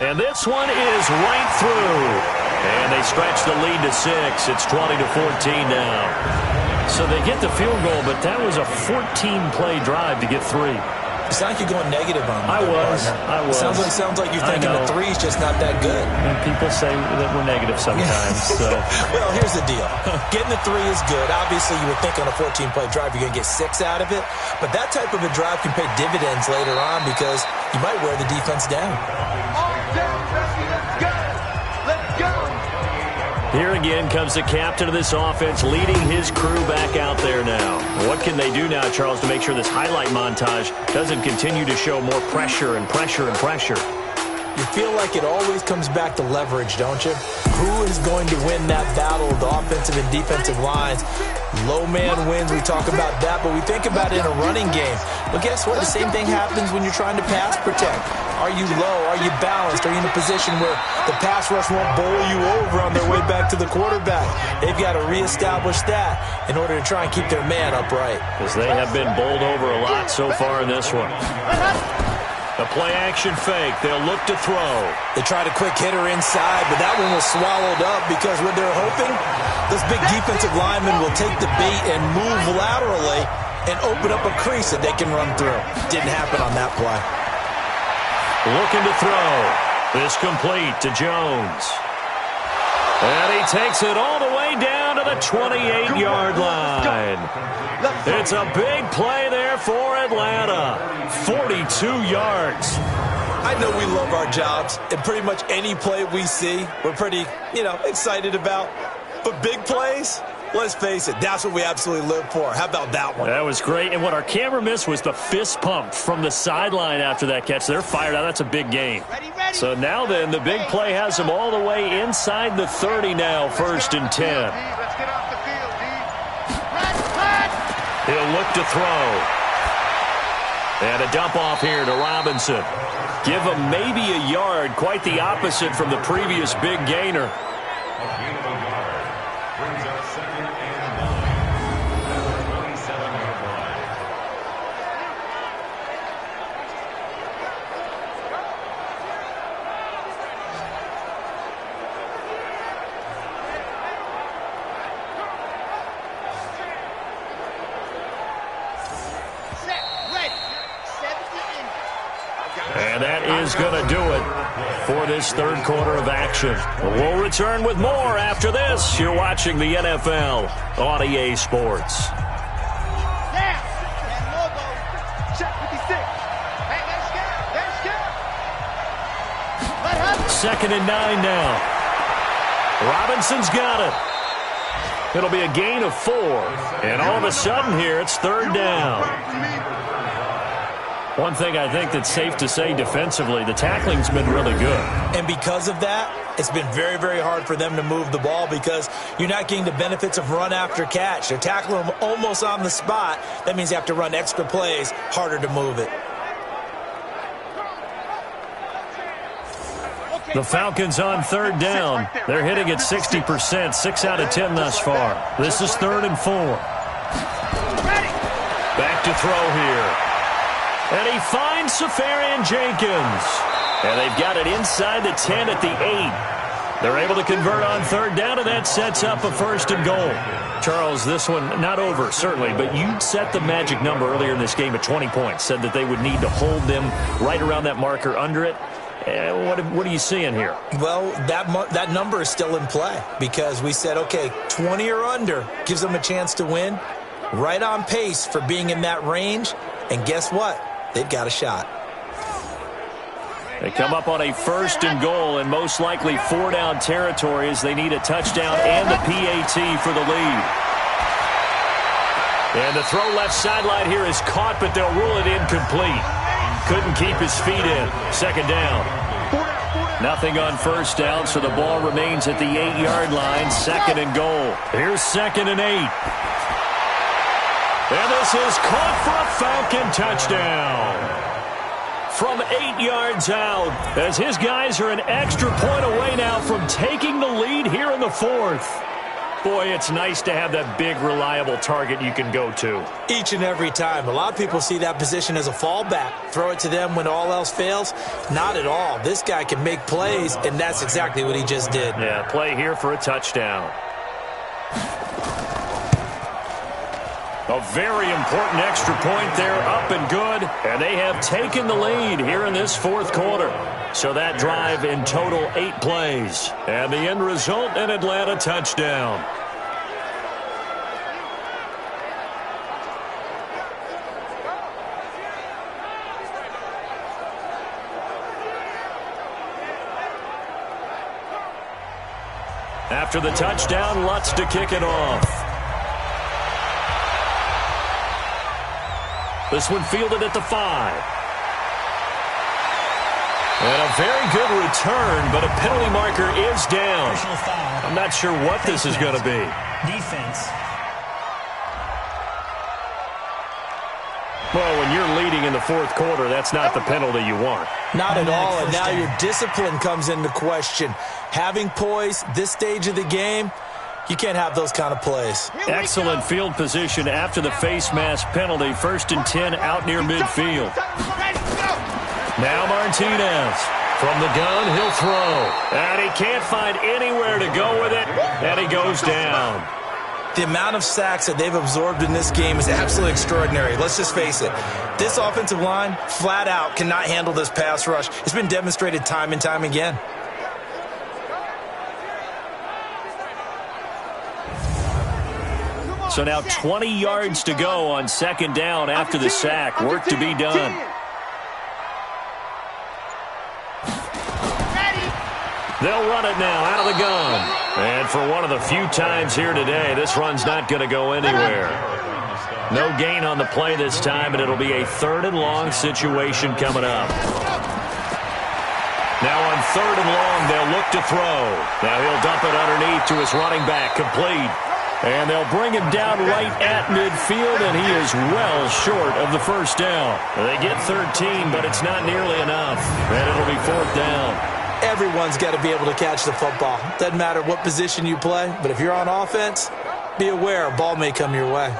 And this one is right through. And they stretch the lead to 6. It's 20-14 now. So they get the field goal, but that was a 14-play drive to get 3. It's like you're going negative on me. I was. Sounds like you're thinking the 3's just not that good. And people say that we're negative sometimes. So. Well, here's the deal. Getting the 3 is good. Obviously, you would think on a 14-play drive you're going to get 6 out of it. But that type of a drive can pay dividends later on because you might wear the defense down. Here again comes the captain of this offense leading his crew back out there now. What can they do now, Charles, to make sure this highlight montage doesn't continue to show more pressure and pressure and pressure? You feel like it always comes back to leverage, don't you? Who is going to win that battle of the offensive and defensive lines? Low man wins. We talk about that, but we think about it in a running game. Well, guess what? The same thing happens when you're trying to pass protect. Are you low? Are you balanced? Are you in a position where the pass rush won't bowl you over on their way back to the quarterback? They've got to reestablish that in order to try and keep their man upright. Because they have been bowled over a lot so far in this one. The play-action fake. They'll look to throw. They tried a quick hitter inside, but that one was swallowed up because what they're hoping, those big defensive linemen will take the bait and move laterally and open up a crease that they can run through. Didn't happen on that play. Looking to throw. This complete to Jones. And he takes it all the way down to the 28-yard line. It's a big play there for Atlanta. 42 yards. I know we love our jobs, and pretty much any play we see, we're pretty, excited about. But big plays, let's face it, that's what we absolutely live for. How about that one? That was great. And what our camera missed was the fist pump from the sideline after that catch. They're fired out. That's a big game. Ready. So now then, the big play has them all the way inside the 30 now, 1st and 10. Let's get off the field, D. He'll look to throw. And a dump off here to Robinson. Give him maybe a yard, quite the opposite from the previous big gainer. And that is going to do it for this third quarter of action. We'll return with more after this. You're watching the NFL on EA Sports. Second and 9 now. Robinson's got it. It'll be a gain of 4. And all of a sudden here, it's 3rd down. One thing I think that's safe to say defensively, the tackling's been really good. And because of that, it's been very, very hard for them to move the ball because you're not getting the benefits of run after catch. They're tackling them almost on the spot. That means you have to run extra plays, harder to move it. The Falcons on 3rd down. They're hitting at 60%, 6 out of 10 thus far. This is 3rd and 4. Back to throw here. And he finds Safarian Jenkins. And they've got it inside the 10 at the 8. They're able to convert on 3rd down, and that sets up a 1st and goal. Charles, this one not over, certainly, but you set the magic number earlier in this game at 20 points, said that they would need to hold them right around that marker under it. What are you seeing here? Well, that number is still in play because we said, okay, 20 or under gives them a chance to win. Right on pace for being in that range. And guess what? They've got a shot. They come up on a 1st and goal and most likely 4-down territory as they need a touchdown and a PAT for the lead. And the throw left sideline here is caught, but they'll rule it incomplete. Couldn't keep his feet in. 2nd down. Nothing on 1st down, so the ball remains at the 8-yard line. 2nd and goal. Here's 2nd and 8. And this is caught for a Falcon touchdown. From 8 yards out, as his guys are an extra point away now from taking the lead here in the fourth. Boy, it's nice to have that big, reliable target you can go to. Each and every time. A lot of people see that position as a fallback. Throw it to them when all else fails. Not at all. This guy can make plays, and that's exactly what he just did. Yeah, play here for a touchdown. A very important extra point there, up and good. And they have taken the lead here in this fourth quarter. So that drive in total 8 plays. And the end result, an Atlanta touchdown. After the touchdown, Lutz to kick it off. This one fielded at the 5. And a very good return, but a penalty marker is down. I'm not sure what this is going to be. Defense. Well, when you're leading in the fourth quarter, that's not the penalty you want. Not at all, and now your discipline comes into question. Having poise this stage of the game, you can't have those kind of plays. Excellent field position after the face mask penalty. 1st and 10 out near midfield. Now Martinez. From the gun, he'll throw. And he can't find anywhere to go with it. And he goes down. The amount of sacks that they've absorbed in this game is absolutely extraordinary. Let's just face it. This offensive line, flat out, cannot handle this pass rush. It's been demonstrated time and time again. So now 20 yards to go on 2nd down after the sack. Work to be done. They'll run it now out of the gun. And for one of the few times here today, this run's not going to go anywhere. No gain on the play this time, and it'll be a 3rd and long situation coming up. Now on 3rd and long, they'll look to throw. Now he'll dump it underneath to his running back, complete. And they'll bring him down right at midfield, and he is well short of the 1st down. They get 13, but it's not nearly enough. And it'll be 4th down. Everyone's got to be able to catch the football. Doesn't matter what position you play, but if you're on offense, be aware a ball may come your way.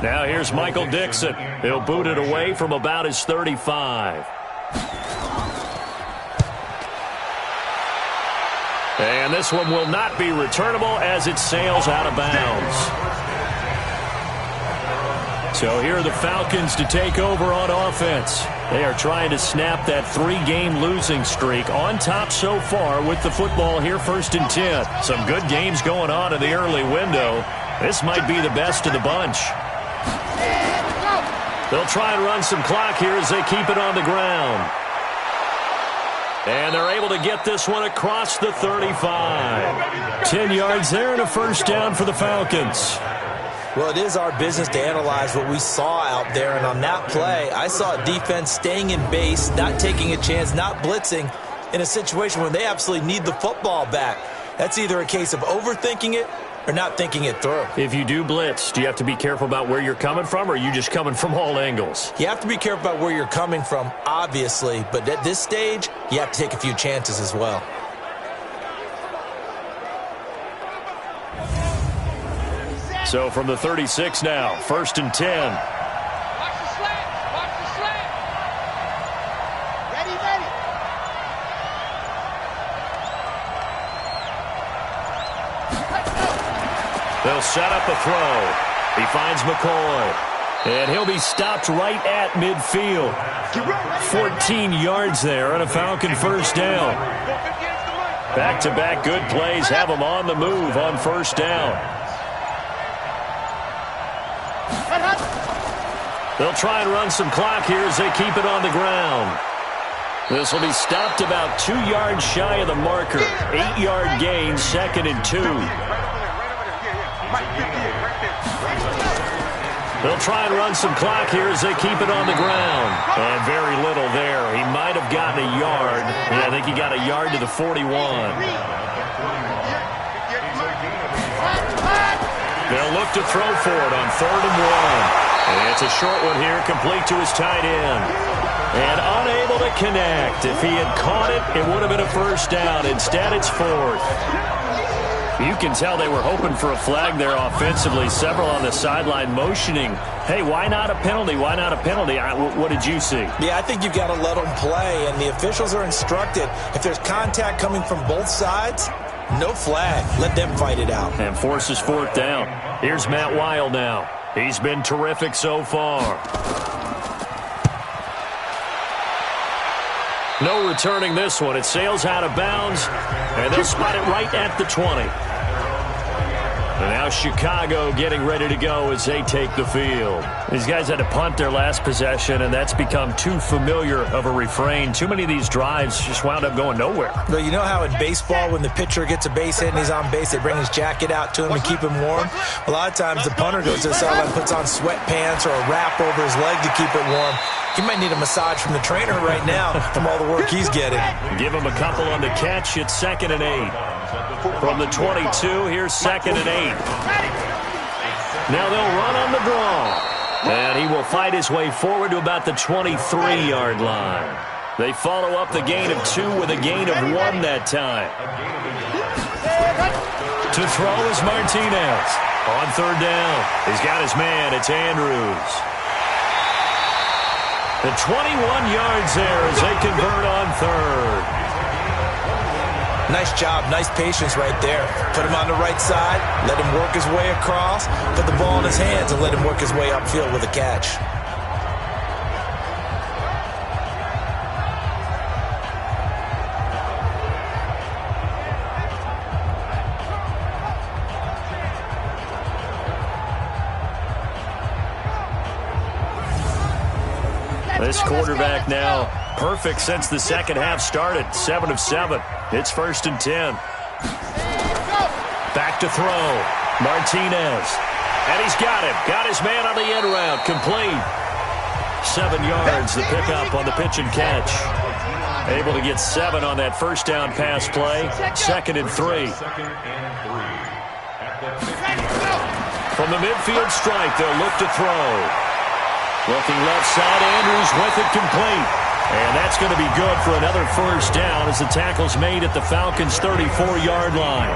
Now here's Michael Dixon. He'll boot it away from about his 35. And this one will not be returnable as it sails out of bounds. So here are the Falcons to take over on offense. They are trying to snap that 3-game losing streak, on top so far with the football here 1st and 10. Some good games going on in the early window. This might be the best of the bunch. They'll try and run some clock here as they keep it on the ground. And they're able to get this one across the 35. 10 yards there and a 1st down for the Falcons. Well, it is our business to analyze what we saw out there, and on that play, I saw a defense staying in base, not taking a chance, not blitzing in a situation where they absolutely need the football back. That's either a case of overthinking it or not thinking it through. If you do blitz, do you have to be careful about where you're coming from, or are you just coming from all angles? You have to be careful about where you're coming from, obviously, but at this stage, you have to take a few chances as well. So from the 36 now, 1st and 10. Watch the slant. Watch the slant. Ready, ready. They'll set up a throw. He finds McCoy. And he'll be stopped right at midfield. 14 yards there and a Falcon 1st down. Back-to-back good plays have them on the move on 1st down. They'll try and run some clock here as they keep it on the ground. This will be stopped about 2 yards shy of the marker. 8-yard gain, 2nd and 2. They'll try and run some clock here as they keep it on the ground. And very little there. He might have gotten a yard. Yeah, I think he got a yard to the 41. They'll look to throw for it on 3rd and 1. And it's a short one here, complete to his tight end. And unable to connect. If he had caught it, it would have been a first down. Instead, it's 4th. You can tell they were hoping for a flag there offensively. Several on the sideline motioning, hey, why not a penalty? Why not a penalty? What did you see? Yeah, I think you've got to let them play, and the officials are instructed. If there's contact coming from both sides, no flag. Let them fight it out. And forces 4th down. Here's Matt Weil now. He's been terrific so far. No returning this one. It sails out of bounds, and they'll spot it right at the 20. And now Chicago getting ready to go as they take the field. These guys had to punt their last possession, and that's become too familiar of a refrain. Too many of these drives just wound up going nowhere. Well, you know how in baseball when the pitcher gets a base hit and he's on base, they bring his jacket out to him to keep him warm? A lot of times the punter goes to the sideline, puts on sweatpants or a wrap over his leg to keep it warm. He might need a massage from the trainer right now from all the work he's getting. Give him a couple on the catch. It's 2nd and 8. From the 22, here's 2nd and 8. Now they'll run on the draw. And he will fight his way forward to about the 23-yard line. They follow up the gain of 2 with a gain of 1 that time. To throw is Martinez. On 3rd down, he's got his man. It's Andrews. The 21 yards there as they convert on 3rd. Nice job, nice patience right there. Put him on the right side, let him work his way across, put the ball in his hands, and let him work his way upfield with a catch. This quarterback now perfect since the second half started. 7 of 7. It's 1st and 10. Back to throw. Martinez. And he's got him. Got his man on the end route. Complete. 7 yards. The pickup on the pitch and catch. Able to get 7 on that first down pass play. 2nd and 3. From the midfield strike, they'll look to throw. Looking left side, Andrews with it complete. And that's going to be good for another first down as the tackle's made at the Falcons' 34-yard line.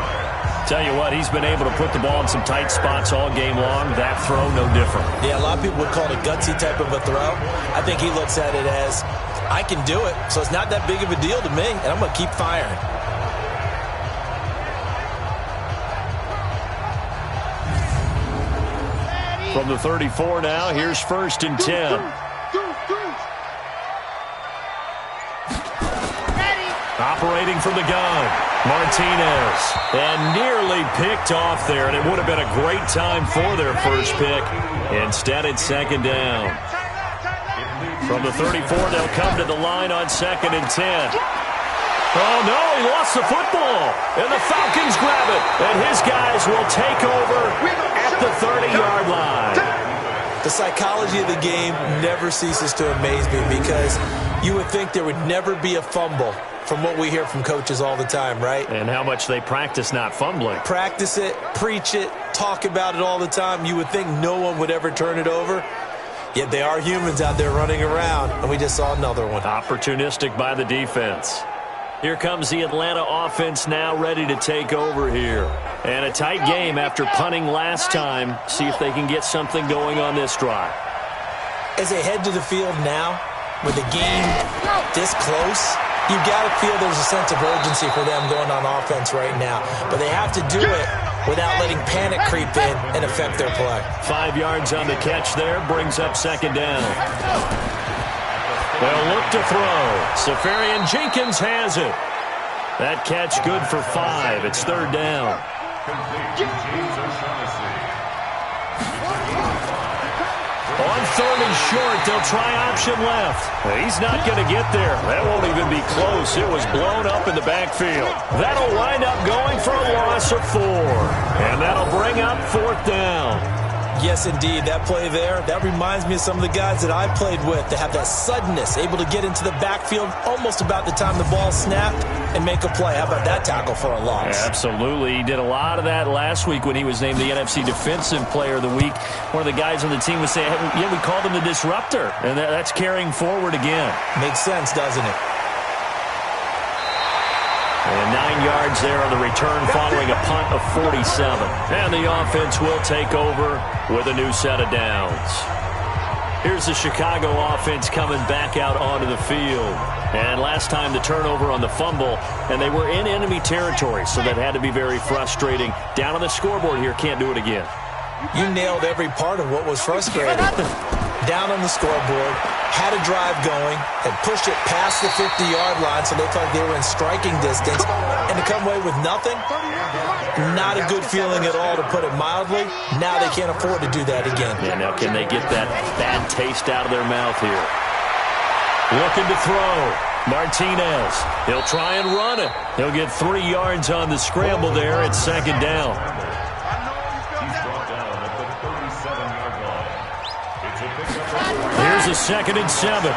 Tell you what, he's been able to put the ball in some tight spots all game long. That throw, no different. Yeah, a lot of people would call it a gutsy type of a throw. I think he looks at it as, I can do it, so it's not that big of a deal to me, and I'm going to keep firing. From the 34 now, here's 1st and 10. Operating from the gun, Martinez. And nearly picked off there, and it would have been a great time for their first pick. Instead, it's 2nd down. From the 34, they'll come to the line on 2nd and 10. Oh, no, he lost the football. And the Falcons grab it. And his guys will take over at the 30-yard line. The psychology of the game never ceases to amaze me because you would think there would never be a fumble from what we hear from coaches all the time, right? And how much they practice not fumbling. Practice it, preach it, talk about it all the time. You would think no one would ever turn it over. Yet they are humans out there running around, and we just saw another one. Opportunistic by the defense. Here comes the Atlanta offense now ready to take over here. And a tight game after punting last time. See if they can get something going on this drive. As they head to the field now, with the game this close, you got to feel there's a sense of urgency for them going on offense right now. But they have to do it without letting panic creep in and affect their play. 5 yards on the catch there, brings up 2nd down. They'll look to throw. Safarian Jenkins has it. That catch good for 5. It's 3rd down. On 3rd and short, they'll try option left. He's not going to get there. That won't even be close. It was blown up in the backfield. That'll wind up going for a loss of 4. And that'll bring up 4th down. Yes, indeed. That play there, that reminds me of some of the guys that I played with that have that suddenness, able to get into the backfield almost about the time the ball snapped and make a play. How about that tackle for a loss? Absolutely. He did a lot of that last week when he was named the NFC Defensive Player of the Week. One of the guys on the team was saying, yeah, we called him the disruptor, and that's carrying forward again. Makes sense, doesn't it? And 9 yards there on the return following a punt of 47. And the offense will take over with a new set of downs. Here's the Chicago offense coming back out onto the field. And last time the turnover on the fumble, and they were in enemy territory, so that had to be very frustrating. Down on the scoreboard here, can't do it again. You nailed every part of what was frustrating. Down on the scoreboard, had a drive going, had pushed it past the 50-yard line so they thought they were in striking distance, and to come away with nothing, not a good feeling at all, to put it mildly. Now they can't afford to do that again. Yeah, now can they get that bad taste out of their mouth here? Looking to throw. Martinez. He'll try and run it. He'll get 3 yards on the scramble there at second down. Here's a 2nd and 7.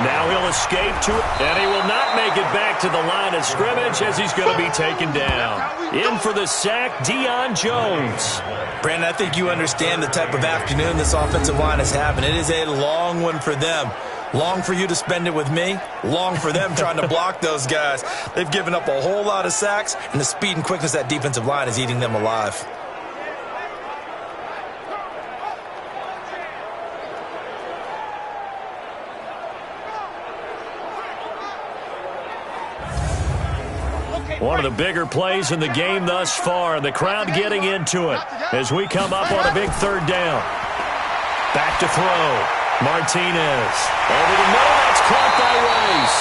Now he'll escape to it, and he will not make it back to the line of scrimmage as he's going to be taken down. In for the sack, Deion Jones. Brandon, I think you understand the type of afternoon this offensive line is having. It is a long one for them. Long for you to spend it with me. Long for them trying to block those guys. They've given up a whole lot of sacks, and the speed and quickness of that defensive line is eating them alive. One of the bigger plays in the game thus far. The crowd getting into it as we come up on a big 3rd down. Back to throw. Martinez. Over the middle. That's caught by Rice.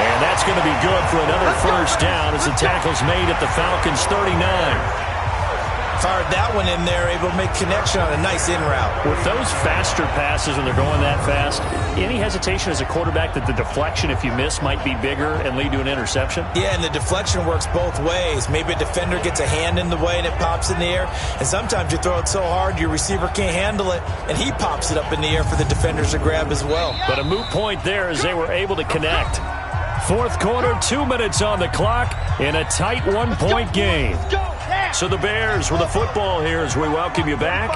And that's going to be good for another 1st down as the tackle's made at the Falcons' 39. Fired that one in there, able to make connection on a nice in route. With those faster passes when they're going that fast, any hesitation as a quarterback that the deflection, if you miss, might be bigger and lead to an interception? Yeah, and the deflection works both ways. Maybe a defender gets a hand in the way and it pops in the air, and sometimes you throw it so hard your receiver can't handle it, and he pops it up in the air for the defenders to grab as well. But a moot point there as they were able to connect. 4th quarter, 2 minutes on the clock in a tight 1-point game. So the Bears with the football here as we welcome you back.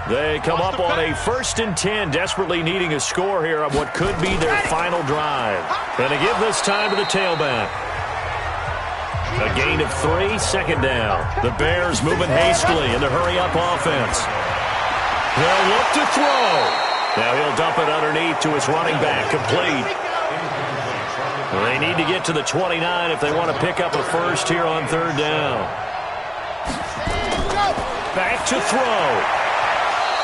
They come up on a 1st and 10, desperately needing a score here on what could be their final drive. And to give this time to the tailback. A gain of 3, 2nd down. The Bears moving hastily in the hurry-up offense. They'll look to throw. Now he'll dump it underneath to his running back, complete. They need to get to the 29 if they want to pick up a 1st here on 3rd down. Back to throw.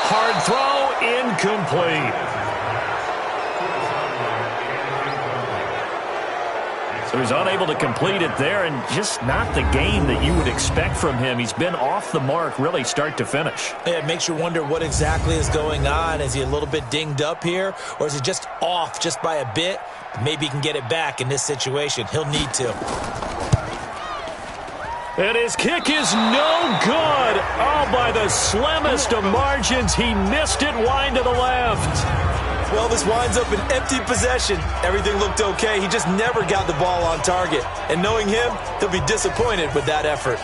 Hard throw, incomplete. So he's unable to complete it there, and just not the game that you would expect from him. He's been off the mark really start to finish. Yeah, it makes you wonder what exactly is going on. Is he a little bit dinged up here, or is he just off just by a bit? Maybe he can get it back in this situation. He'll need to. And his kick is no good. Oh, by the slimmest of margins, he missed it wide to the left. Well, this winds up an empty possession. Everything looked okay. He just never got the ball on target. And knowing him, he'll be disappointed with that effort.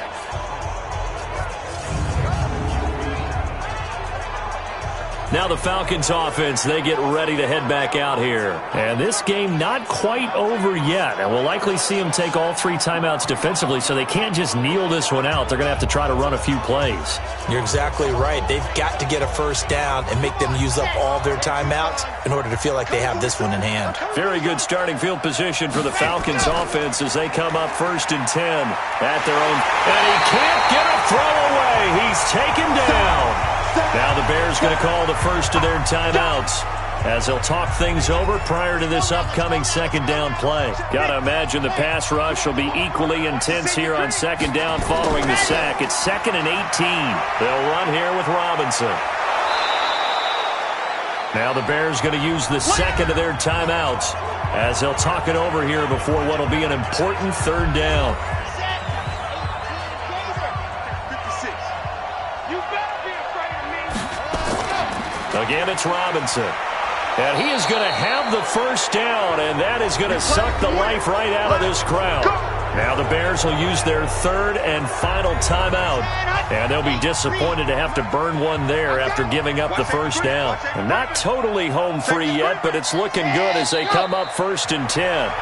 Now the Falcons offense, they get ready to head back out here. And this game not quite over yet. And we'll likely see them take all 3 timeouts defensively, so they can't just kneel this one out. They're going to have to try to run a few plays. You're exactly right. They've got to get a 1st down and make them use up all their timeouts in order to feel like they have this one in hand. Very good starting field position for the Falcons offense as they come up 1st and 10 at their own. And he can't get a throw away. He's taken down. Now the Bears going to call the 1st of their timeouts as they'll talk things over prior to this upcoming 2nd down play. Got to imagine the pass rush will be equally intense here on 2nd down following the sack. It's 2nd and 18. They'll run here with Robinson. Now the Bears going to use the 2nd of their timeouts as they'll talk it over here before what will be an important 3rd down. Again, it's Robinson. And he is going to have the first down, and that is going to suck the life right out of this crowd. Now the Bears will use their third and final timeout, and they'll be disappointed to have to burn one there after giving up the first down. Not totally home free yet, but it's looking good as they come up 1st and 10.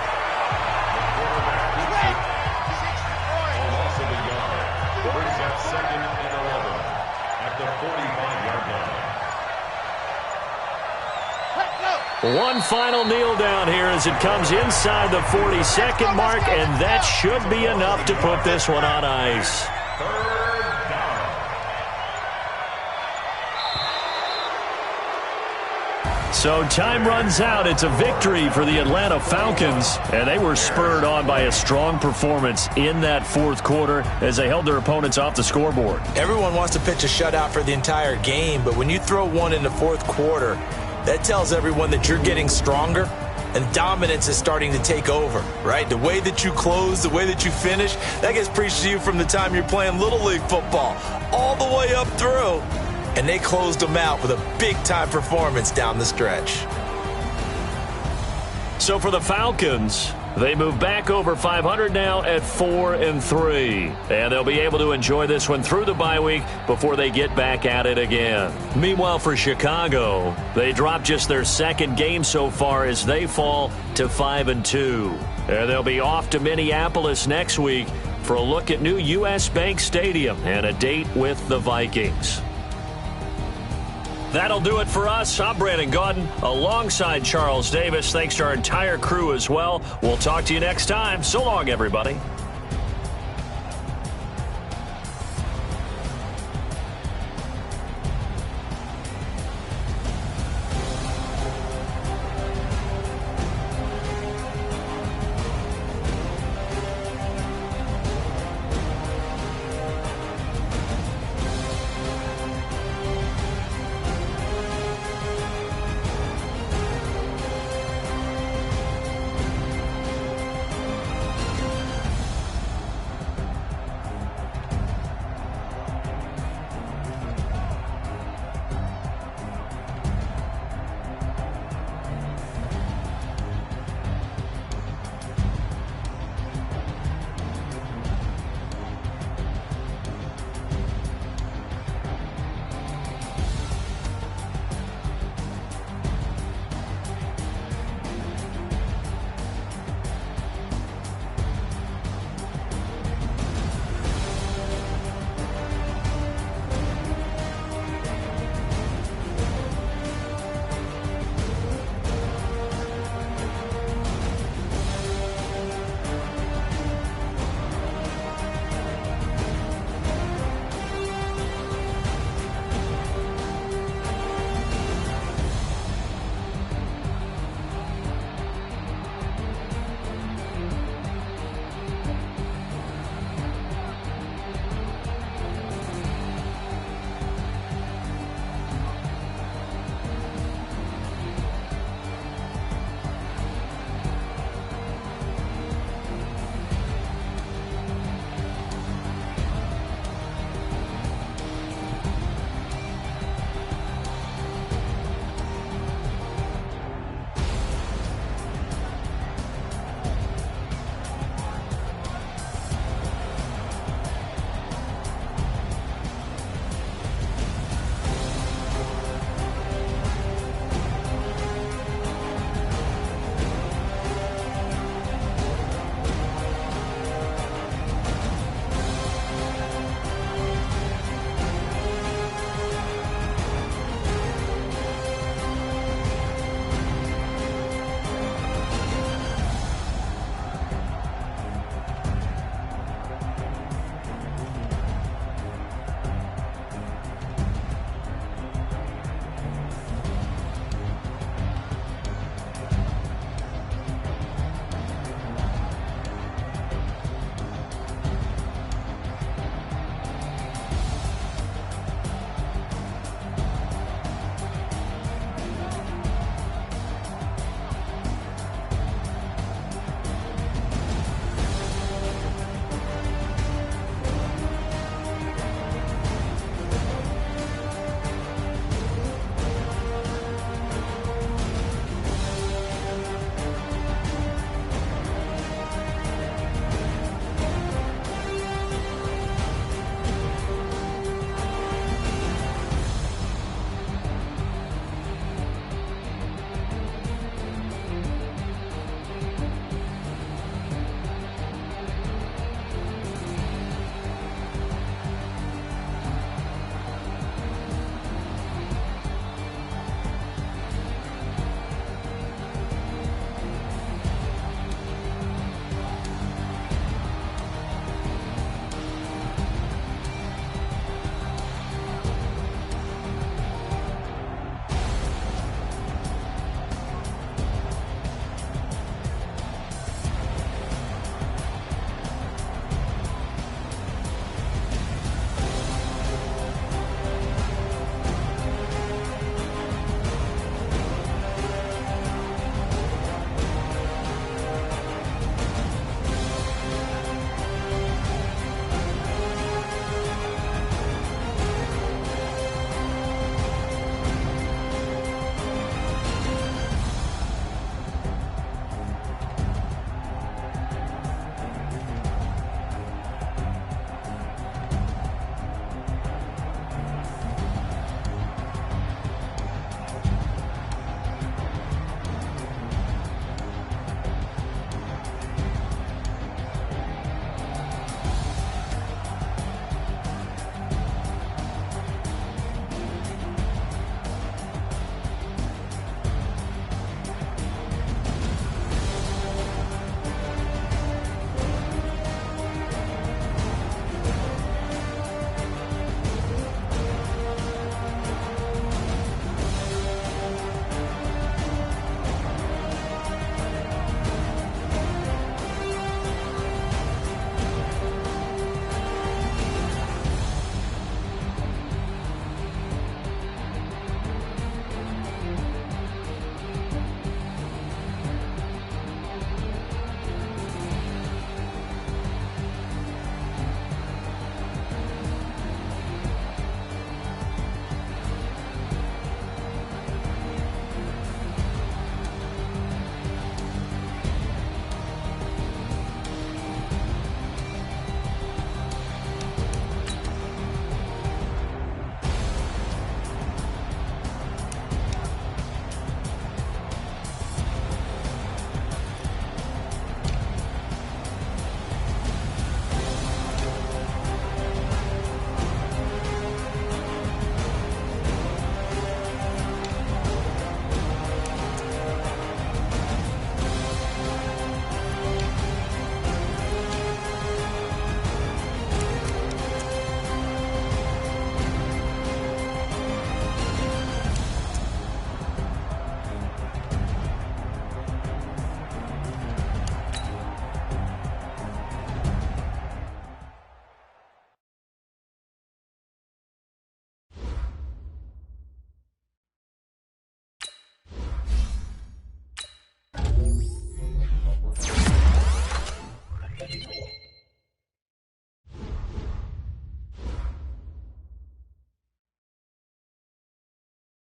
One final kneel down here as it comes inside the 40-second mark, and that should be enough to put this one on ice. So time runs out. It's a victory for the Atlanta Falcons, and they were spurred on by a strong performance in that fourth quarter as they held their opponents off the scoreboard. Everyone wants to pitch a shutout for the entire game, but when you throw one in the fourth quarter, that tells everyone that you're getting stronger and dominance is starting to take over, right? The way that you close, the way that you finish, that gets preached to you from the time you're playing Little League football all the way up through. And they closed them out with a big-time performance down the stretch. So for the Falcons, they move back over 500 now at 4-3. And they'll be able to enjoy this one through the bye week before they get back at it again. Meanwhile, for Chicago, they drop just their second game so far as they fall to 5-2. And they'll be off to Minneapolis next week for a look at new U.S. Bank Stadium and a date with the Vikings. That'll do it for us. I'm Brandon Gaudin alongside Charles Davis. Thanks to our entire crew as well. We'll talk to you next time. So long, everybody.